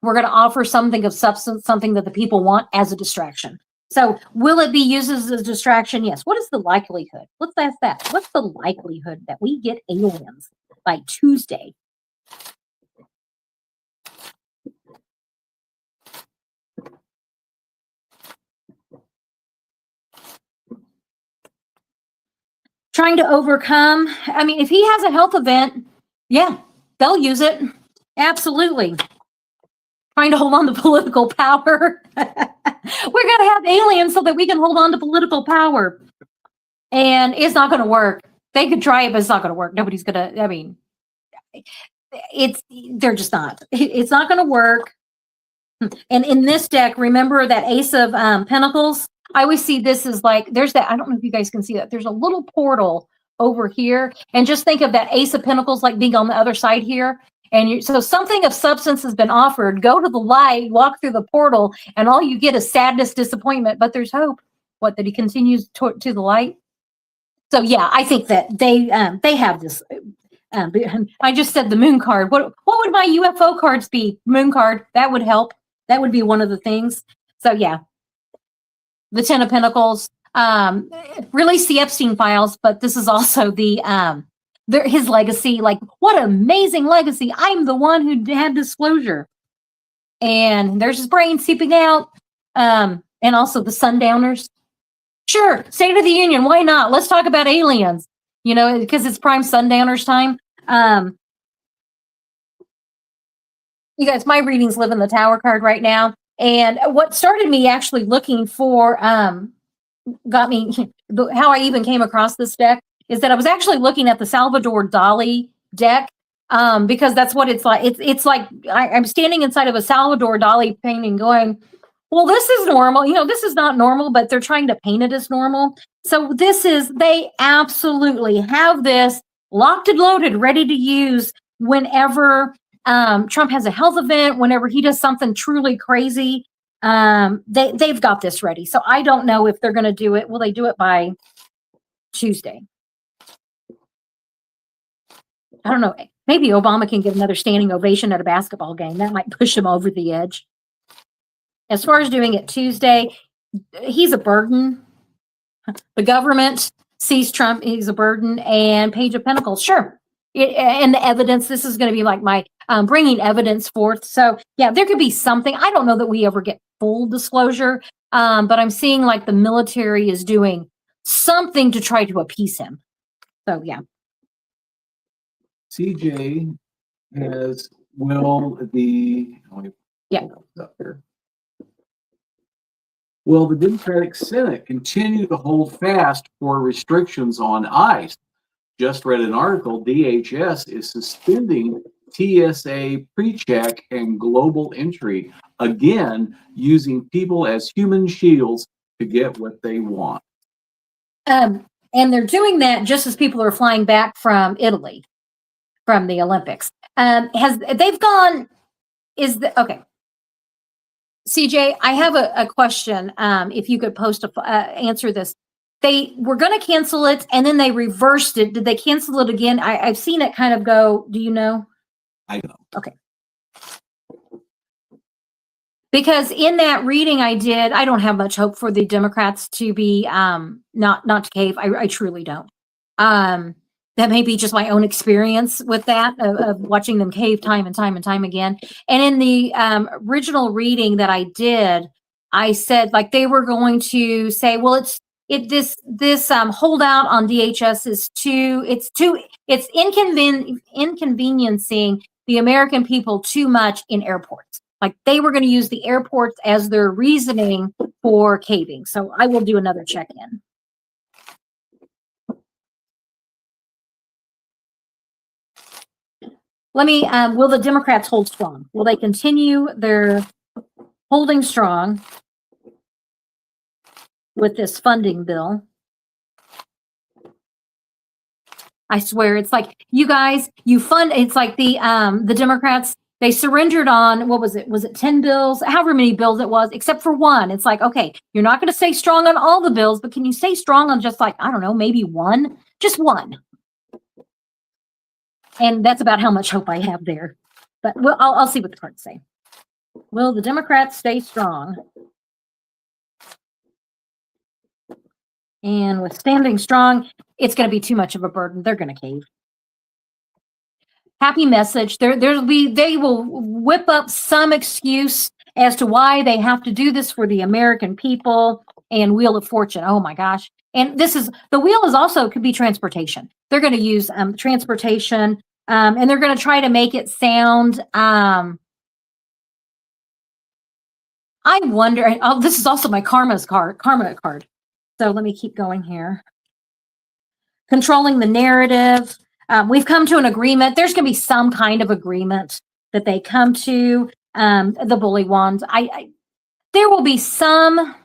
We're going to offer something of substance, something that the people want as a distraction. So will it be used as a distraction? Yes. What is the likelihood? Let's ask that. What's the likelihood that we get aliens by Tuesday? trying to overcome. I mean, if he has a health event, yeah, they'll use it. Absolutely. Trying to hold on to political power. We're going to have aliens so that we can hold on to political power. And it's not going to work. They could try it, but it's not going to work. Nobody's going to, I mean, they're just not. It's not going to work. And in this deck, remember that Ace of Pentacles? I always see this as like, there's that, I don't know if you guys can see that. There's a little portal over here. And just think of that Ace of Pentacles like being on the other side here. And so something of substance has been offered. Go to the light, walk through the portal, and all you get is sadness, disappointment. But there's hope. What, that he continues to the light? So yeah, I think that they have this. I just said the moon card. What would my UFO cards be? Moon card. That would help. That would be one of the things. So yeah, the 10 of Pentacles. Release the Epstein Files, but this is also the his legacy. Like, what an amazing legacy! I'm the one who had disclosure, and there's his brain seeping out. And also the Sundowners. Sure, State of the Union. Why not? Let's talk about aliens. You know, because it's prime Sundowners time. You guys, my readings live in the Tower card right now. And what started me actually looking for, got me, how I even came across this deck is that I was actually looking at the Salvador Dali deck, because that's what it's like. It's like I'm standing inside of a Salvador Dali painting going, well, this is normal. You know, this is not normal, but they're trying to paint it as normal. So they absolutely have this locked and loaded, ready to use whenever Trump has a health event, whenever he does something truly crazy. They've got this ready. So I don't know if they're going to do it. Will they do it by Tuesday? I don't know. Maybe Obama can give another standing ovation at a basketball game. That might push him over the edge. As far as doing it Tuesday, he's a burden. The government sees Trump, he's a burden. And Page of Pentacles, sure. And the evidence, this is going to be like my bringing evidence forth. So yeah, there could be something. I don't know that we ever get full disclosure, but I'm seeing like the military is doing something to try to appease him. So yeah. CJ has, Will the Democratic Senate continue to hold fast for restrictions on ICE? Just read an article, DHS is suspending TSA pre-check and global entry, again, using people as human shields to get what they want. And they're doing that just as people are flying back from Italy, from the Olympics. Okay. CJ, I have a question. If you could answer this. They were going to cancel it and then they reversed it. Did they cancel it again? I've seen it kind of go. Do you know? I don't. Okay. Because in that reading I did, I don't have much hope for the Democrats to be not to cave. I truly don't. That may be just my own experience with that, of watching them cave time and time and time again. And in the original reading that I did, I said like they were going to say, well, this holdout on DHS is it's inconveniencing the American people too much in airports. Like they were going to use the airports as their reasoning for caving. So I will do another check-in. Will the Democrats hold strong? Will they continue their holding strong with this funding bill? I swear, it's like, you guys, it's like the Democrats, they surrendered on, what was it? Was it 10 bills? However many bills it was, except for one. It's like, okay, you're not going to stay strong on all the bills, but can you stay strong on just like, I don't know, maybe one? Just one. And that's about how much hope I have there. But I'll see what the cards say. Will the Democrats stay strong? And with standing strong, it's going to be too much of a burden. They're going to cave. Happy message. They will whip up some excuse as to why they have to do this for the American people. and Wheel of Fortune. Oh my gosh. And the wheel is also could be transportation. They're going to use transportation, and they're going to try to make it sound, I wonder, oh, this is also my karma card. So let me keep going here. Controlling the narrative. We've come to an agreement. There's going to be some kind of agreement that they come to. The bully wands. There will be some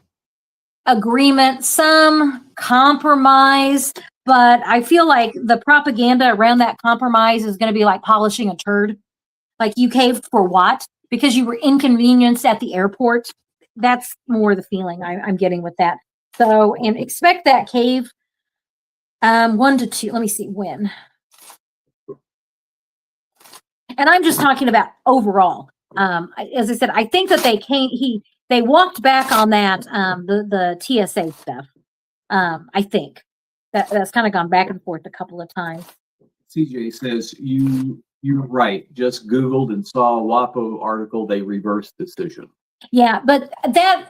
agreement, some compromise, but I feel like the propaganda around that compromise is going to be like polishing a turd. Like, you caved for what? Because you were inconvenienced at the airport. That's more the feeling I'm getting with that. So, and expect that cave 1 to 2. Let me see when. And I'm just talking about overall. As I said, I think that they walked back on that, the TSA stuff. I think that's kind of gone back and forth a couple of times. CJ says you're right. Just Googled and saw a WAPO article. They reversed decision. Yeah, but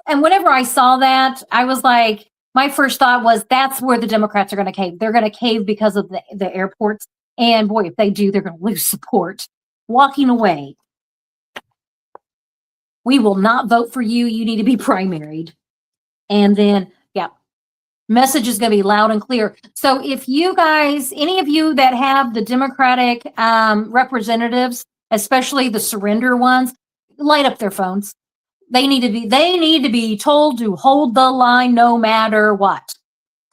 and whenever I saw that, I was like, my first thought was that's where the Democrats are going to cave. They're going to cave because of the airports. And boy, if they do, they're going to lose support. Walking away. We will not vote for you. You need to be primaried. And then, yeah, message is going to be loud and clear. So if you guys, any of you that have the Democratic representatives, especially the surrender ones, light up their phones. They need to be told to hold the line no matter what.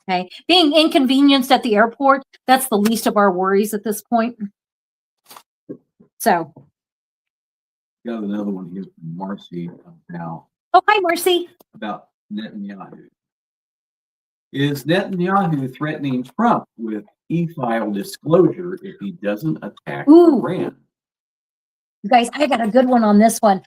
Okay. Being inconvenienced at the airport, that's the least of our worries at this point. So. Got another one here from Marcy now. Oh, hi, Marcy. About Netanyahu. Is Netanyahu threatening Trump with e-file disclosure if he doesn't attack Iran? You guys, I got a good one on this one.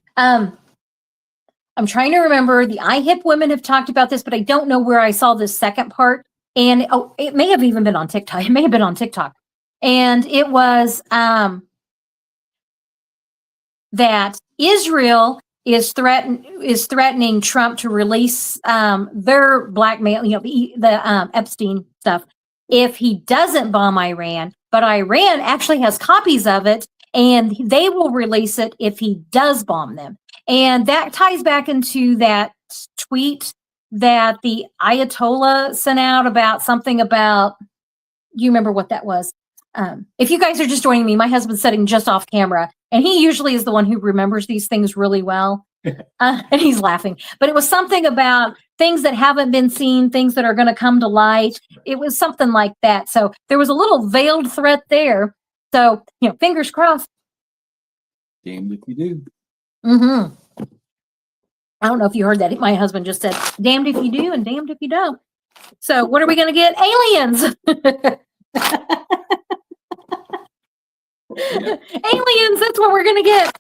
I'm trying to remember. The iHip women have talked about this, but I don't know where I saw this second part. And it may have even been on TikTok. It may have been on TikTok. And it was that Israel is threatening Trump to release their blackmail, the Epstein stuff, if he doesn't bomb Iran. But Iran actually has copies of it, and they will release it if he does bomb them. And that ties back into that tweet that the Ayatollah sent out about something about, you remember what that was? If you guys are just joining me, my husband's sitting just off camera, and he usually is the one who remembers these things really well. And he's laughing. But it was something about things that haven't been seen, things that are going to come to light. It was something like that. So there was a little veiled threat there. So, fingers crossed. Damned if you do. Mm-hmm. I don't know if you heard that. My husband just said, damned if you do and damned if you don't. So what are we going to get? Aliens. Yeah. Aliens, that's what we're going to get.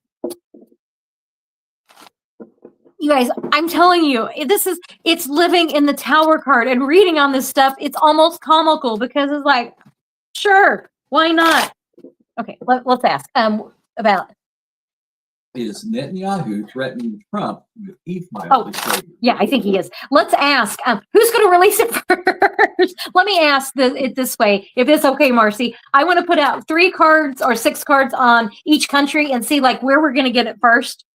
You guys, I'm telling you, it's living in the Tower card and reading on this stuff. It's almost comical because it's like, sure, why not? Okay, let's ask about. Is Netanyahu threatening Trump with e-file disclosure? Yeah, I think he is. Let's ask, who's going to release it first? Let me ask it this way, if it's okay, Marcy. I want to put out 3 cards or 6 cards on each country and see where we're going to get it first.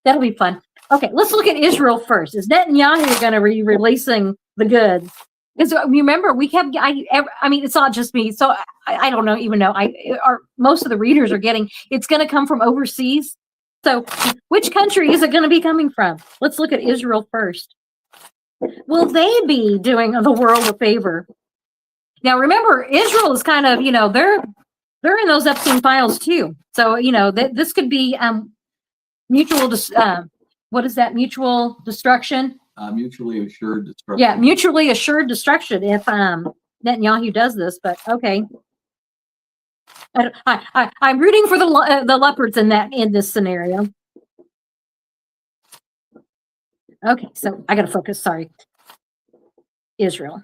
That'll be fun. Okay, let's look at Israel first. Is Netanyahu going to be releasing the goods? Because remember, it's not just me, so I don't even know. Most of the readers are getting, it's going to come from overseas. So which country is it going to be coming from? Let's look at Israel first. Will they be doing the world a favor? Now, remember, Israel is kind of, they're in those Epstein files too. So, this could be mutual, what is that? Mutual destruction? Mutually assured destruction. Yeah, mutually assured destruction if Netanyahu does this, but okay. I'm rooting for the leopards in this scenario. Okay, so I got to focus. Sorry. Israel.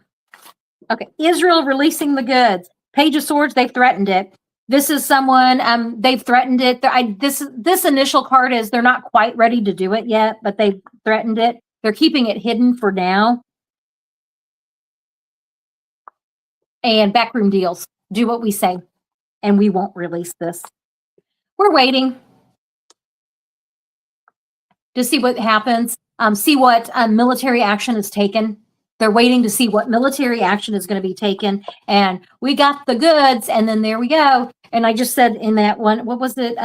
Okay, Israel releasing the goods. Page of Swords, they've threatened it. This is someone, they've threatened it. This initial card is they're not quite ready to do it yet, but they've threatened it. They're keeping it hidden for now. And backroom deals. Do what we say, and we won't release this. We're waiting to see what happens, see what military action is taken. They're waiting to see what military action is going to be taken. And we got the goods, and then there we go. And I just said in that one, what was it?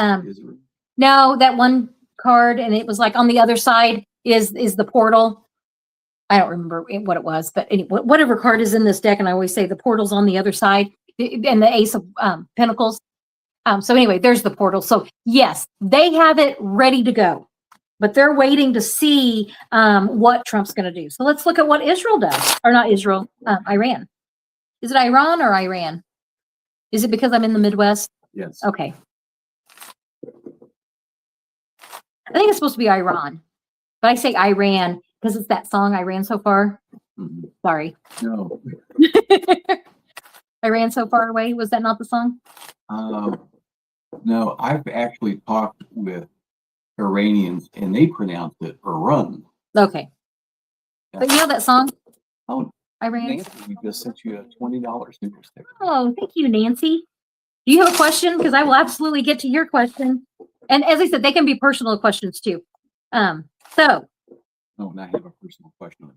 No, that one card, and it was like on the other side is the portal. I don't remember what it was, but anyway, whatever card is in this deck, and I always say the portal's on the other side, and the Ace of Pentacles. So anyway, there's the portal. So yes, they have it ready to go, but they're waiting to see what Trump's going to do. So let's look at what Israel does, or not Israel, Iran. Is it Iran or Iran? Is it because I'm in the Midwest? Yes. Okay. I think it's supposed to be Iran, but I say Iran because it's that song I ran so far. Mhm. Sorry. No. I ran so far away. Was that not the song? No, I've actually talked with Iranians and they pronounce it Iran. Okay. But you know that song? Oh, Iran? Nancy, we just sent you a $20 super sticker. Oh, thank you, Nancy. Do you have a question? Because I will absolutely get to your question. And as I said, they can be personal questions too. So. No, now I have a personal question.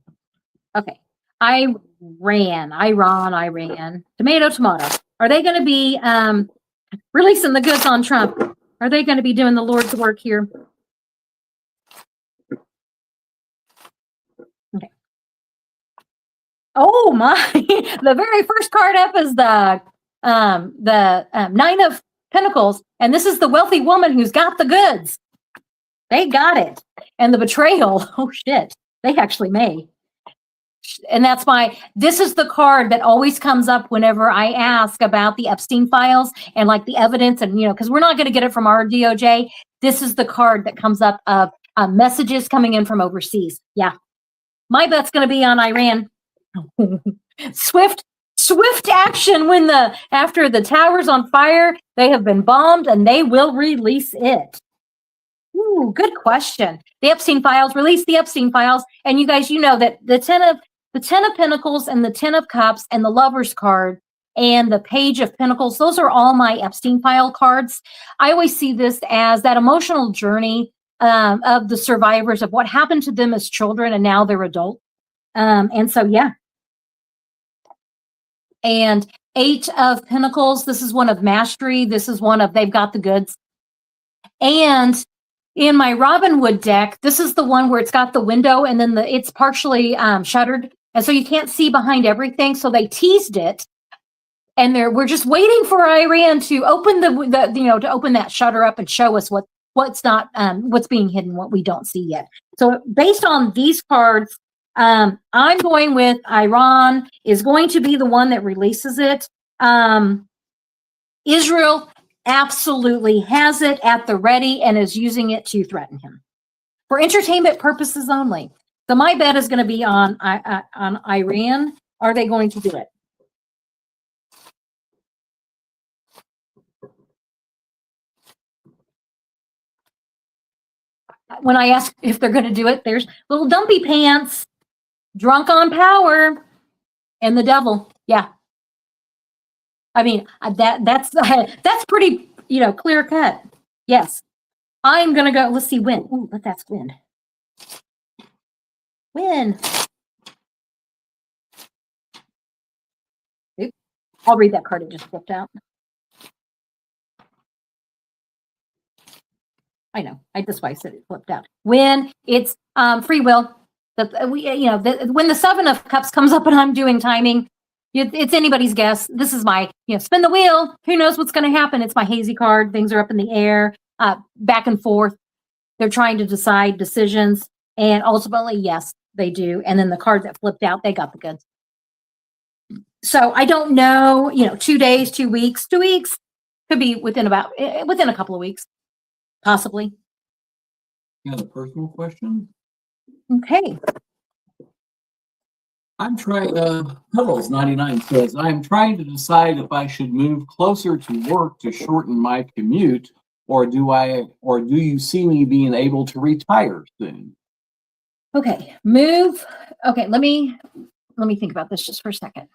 Okay. Iran. Tomato. Are they going to be releasing the goods on Trump? Are they going to be doing the Lord's work here? Okay. Oh my! The very first card up is the Nine of Pentacles, and this is the wealthy woman who's got the goods. They got it, and the betrayal. Oh shit! They actually may. And that's why this is the card that always comes up whenever I ask about the Epstein Files and like the evidence, and because we're not going to get it from our DOJ. This is the card that comes up of messages coming in from overseas. Yeah, my bet's going to be on Iran. Swift action when after the tower's on fire, they have been bombed and they will release it. Ooh, good question. The Epstein Files, release the Epstein Files, and you guys, that the Ten of Pentacles and the Ten of Cups and the Lover's card and the Page of Pentacles, those are all my Epstein File cards. I always see this as that emotional journey of the survivors of what happened to them as children and now they're adults. And so, yeah. And Eight of Pentacles, this is one of mastery. This is one of they've got the goods. And in my Robin Hood deck, this is the one where it's got the window and then it's partially shuttered. And so you can't see behind everything. So they teased it. And we're just waiting for Iran to open to open that shutter up and show us what's being hidden, what we don't see yet. So based on these cards, I'm going with Iran is going to be the one that releases it. Israel absolutely has it at the ready and is using it to threaten him for entertainment purposes only. So my bet is going to be on Iran. Are they going to do it? When I ask if they're going to do it, there's little dumpy pants, drunk on power, and the devil. Yeah. I mean, that's pretty, clear cut. Yes. I'm going to go, let's see, win. Ooh, that's win. Win. Oops. I'll read that card it just flipped out. I know. That's why I said it flipped out. When it's free will. When the Seven of Cups comes up and I'm doing timing, it's anybody's guess. This is my, spin the wheel. Who knows what's going to happen? It's my hazy card. Things are up in the air, back and forth. They're trying to decide decisions. And ultimately, yes, they do. And then the card that flipped out, they got the goods. So I don't know, 2 days, 2 weeks, 2 weeks could be within a couple of weeks, possibly. You have a personal question? Okay. I'm trying, Puddles 99 says, I'm trying to decide if I should move closer to work to shorten my commute, or do you see me being able to retire soon? Okay, move. Okay, let me think about this just for a second.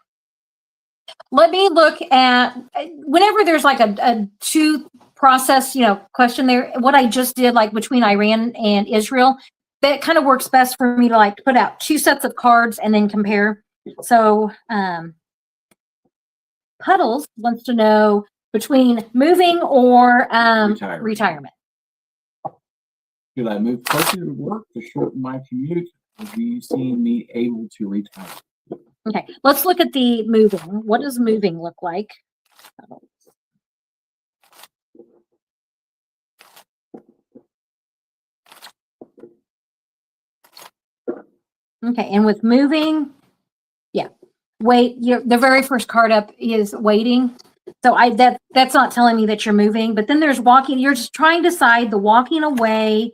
Let me look at whenever there's like a two process, question there. What I just did, like between Iran and Israel, that kind of works best for me to like put out two sets of cards and then compare. So, Puddles wants to know between moving or retirement. Should I move closer to work to shorten my commute? Or do you see me able to retire? Okay, let's look at the moving. What does moving look like? Okay, and with moving, yeah, wait. The very first card up is waiting. So that's not telling me that you're moving. But then there's walking. You're just trying to decide the walking away,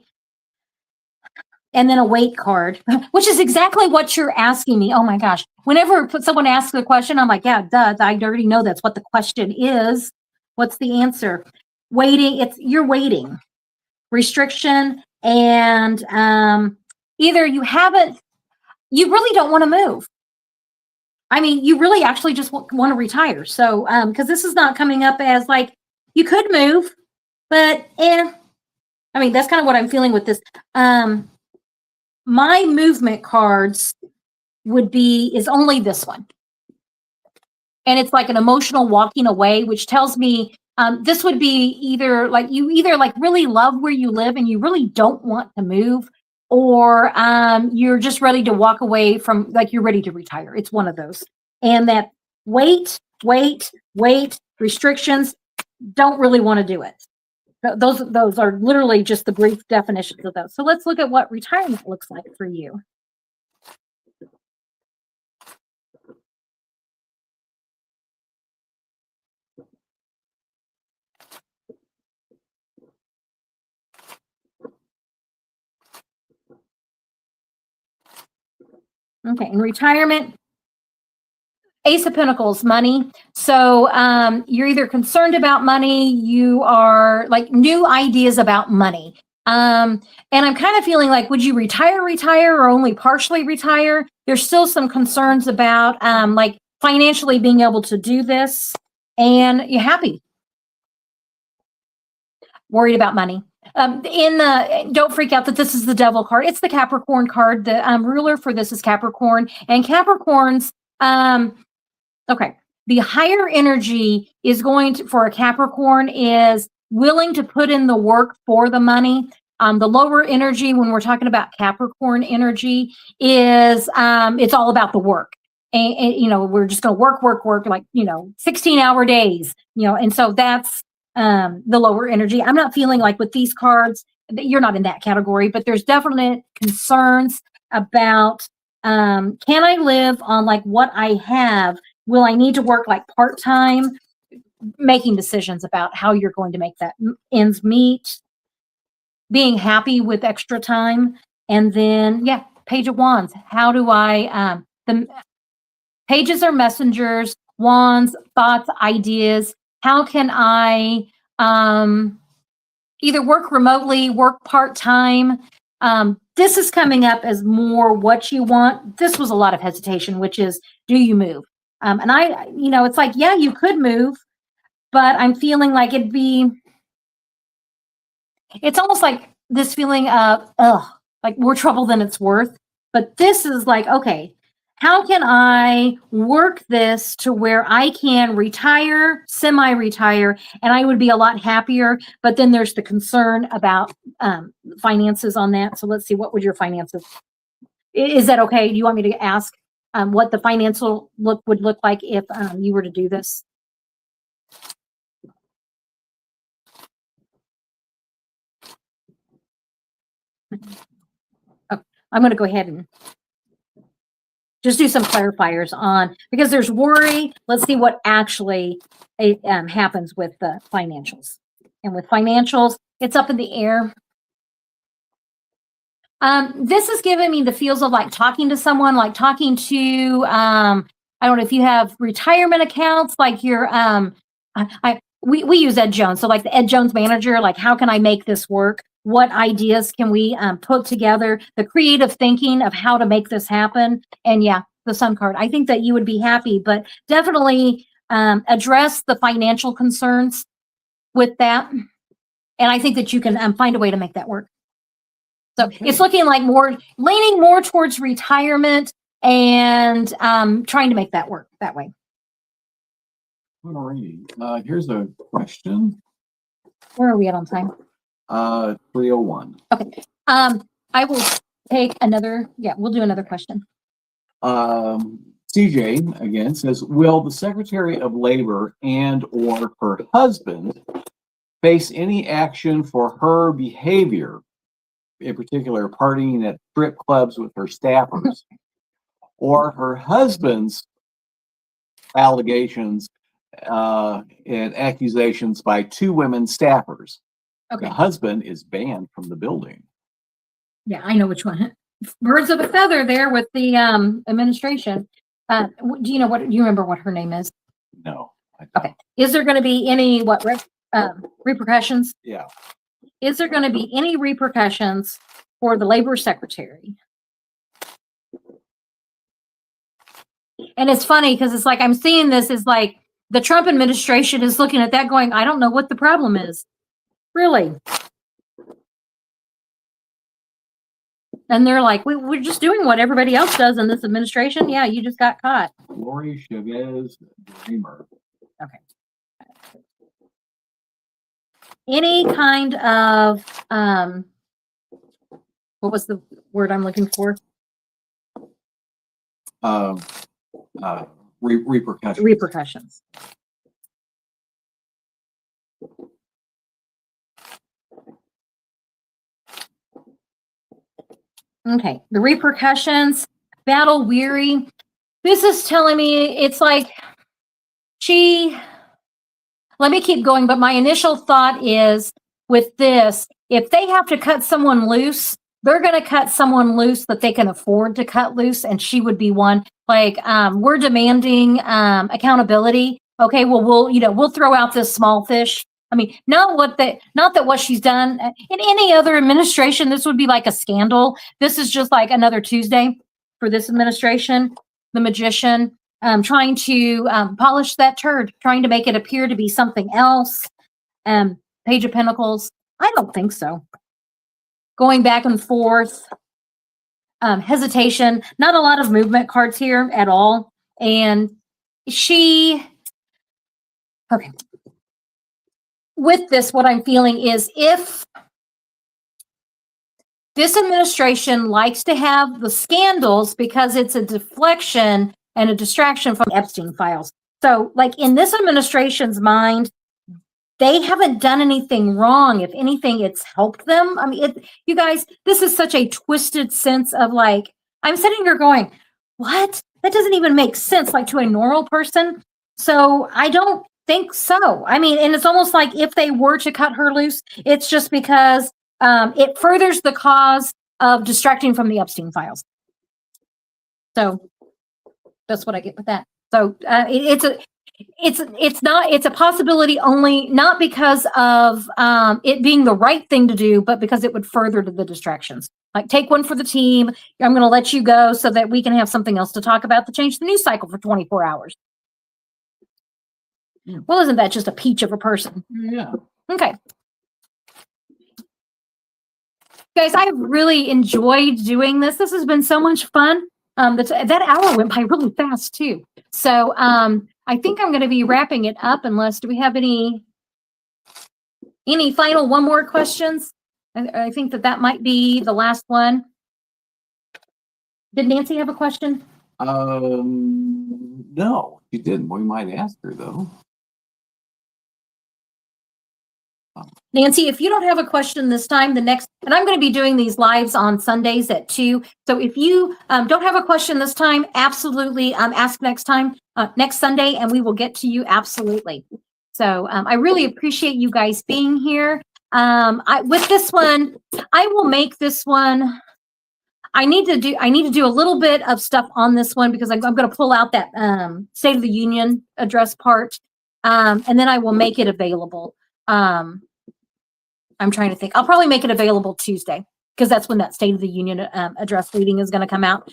and then a wait card, which is exactly what you're asking me. Oh my gosh! Whenever someone asks a question, I'm like, yeah, duh. I already know that's what the question is. What's the answer? Waiting. You're waiting. Restriction and either you really don't want to move. I mean, you really actually just want to retire. So, because this is not coming up as like you could move, but I mean, that's kind of what I'm feeling with this. My movement cards is only this one, and it's like an emotional walking away, which tells me this would be either like really love where you live and you really don't want to move, or you're just ready to walk away from, like, you're ready to retire. It's one of those. And that wait, restrictions, don't really want to do it. Those are literally just the brief definitions of those. So let's look at what retirement looks like for you. Okay, in retirement, Ace of Pentacles, money. So you're either concerned about money, you are like new ideas about money. And I'm kind of feeling like, would you retire or only partially retire? There's still some concerns about like financially being able to do this, and you're happy. Worried about money. Don't freak out that this is the Devil card. It's the Capricorn card. The ruler for this is Capricorn, and Capricorns. Okay, the higher energy is going to, for a Capricorn, is willing to put in the work for the money. The lower energy, when we're talking about Capricorn energy, is it's all about the work. And we're just going to work, like 16-hour days. And so that's the lower energy. I'm not feeling like with these cards that you're not in that category, but there's definite concerns about can I live on like what I have? Will I need to work like part-time? Making decisions about how you're going to make that ends meet, being happy with extra time. And then, yeah, Page of Wands. How do I, the pages are messengers, wands, thoughts, ideas. How can I either work remotely, work part-time? This is coming up as more what you want. This was a lot of hesitation, which is, do you move? And it's like, yeah, you could move, but I'm feeling like it's almost like this feeling of, like more trouble than it's worth. But this is like, okay, how can I work this to where I can retire, semi-retire, and I would be a lot happier? But then there's the concern about finances on that. So let's see, what would your finances? Is that okay? Do you want me to ask what the financial would look like if you were to do this? Okay, I'm going to go ahead and just do some clarifiers on, because there's worry. Let's see what actually happens with the financials. And with financials, it's up in the air. This is giving me the feels of like talking to someone, like talking to, I don't know if you have retirement accounts, like your, we use Ed Jones. So like the Ed Jones manager, like, how can I make this work? what ideas can we put together, the creative thinking of how to make this happen. And yeah, the sun card. I think that you would be happy, but definitely address the financial concerns with that. And I think that you can find a way to make that work. So it's looking like leaning more towards retirement and trying to make that work that way. All right. Here's a question. Where are we at on time? 301. Okay. I will take another. Yeah, we'll do another question. CJ again says, will the Secretary of Labor and or her husband face any action for her behavior, in particular partying at strip clubs with her staffers, or her husband's allegations and accusations by 2 women staffers? Okay. The husband is banned from the building. Yeah, I know which one. Birds of a feather there with the administration. Do you remember what her name is? No. Okay. Is there going to be any repercussions? Yeah. Is there going to be any repercussions for the labor secretary? And it's funny because it's like I'm seeing this is like the Trump administration is looking at that going, I don't know what the problem is. Really? And they're like, we're just doing what everybody else does in this administration. Yeah, you just got caught. Lori Chavez Dreamer. Okay. Any kind of, what was the word I'm looking for? Repercussions. Repercussions. Okay, the repercussions, battle weary. This is telling me it's like let me keep going, but my initial thought is with this, if they have to cut someone loose, they're going to cut someone loose that they can afford to cut loose, and she would be one. Like, we're demanding accountability. Okay, well, we'll throw out this small fish. I mean, not that what she's done in any other administration, this would be like a scandal. This is just like another Tuesday for this administration. The magician trying to polish that turd, trying to make it appear to be something else. Page of Pentacles. I don't think so. Going back and forth. Hesitation. Not a lot of movement cards here at all. And okay. With this, what I'm feeling is if this administration likes to have the scandals because it's a deflection and a distraction from Epstein Files. So, like in this administration's mind, they haven't done anything wrong. If anything, it's helped them. I mean, you guys, this is such a twisted sense of like, I'm sitting here going, what? That doesn't even make sense, like to a normal person. So I don't think so. I mean, and it's almost like if they were to cut her loose, it's just because it furthers the cause of distracting from the Epstein Files. So that's what I get with that. So it's a possibility only, not because of it being the right thing to do, but because it would further the distractions. Like, take one for the team. I'm going to let you go so that we can have something else to talk about to change the news cycle for 24 hours. Well, isn't that just a peach of a person? Yeah. Okay. Guys, I've really enjoyed doing this. This has been so much fun. That hour went by really fast too. So I think I'm going to be wrapping it up unless, do we have any final one more questions? I think that might be the last one. Did Nancy have a question? No, she didn't. We might ask her though. Nancy, if you don't have a question this time, and I'm going to be doing these lives on Sundays at 2. So if you don't have a question this time, absolutely ask next Sunday, and we will get to you absolutely. So I really appreciate you guys being here. With this one, I will make this one. I need to do a little bit of stuff on this one because I'm going to pull out that State of the Union address part, and then I will make it available. I'm trying to think. I'll probably make it available Tuesday because that's when that State of the Union address reading is going to come out.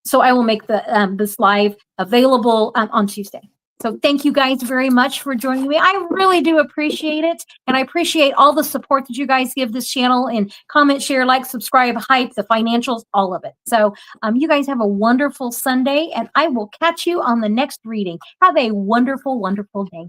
So I will make the this live available on Tuesday. So thank you guys very much for joining me. I really do appreciate it. And I appreciate all the support that you guys give this channel and comment, share, like, subscribe, hype, the financials, all of it. So you guys have a wonderful Sunday and I will catch you on the next reading. Have a wonderful, wonderful day.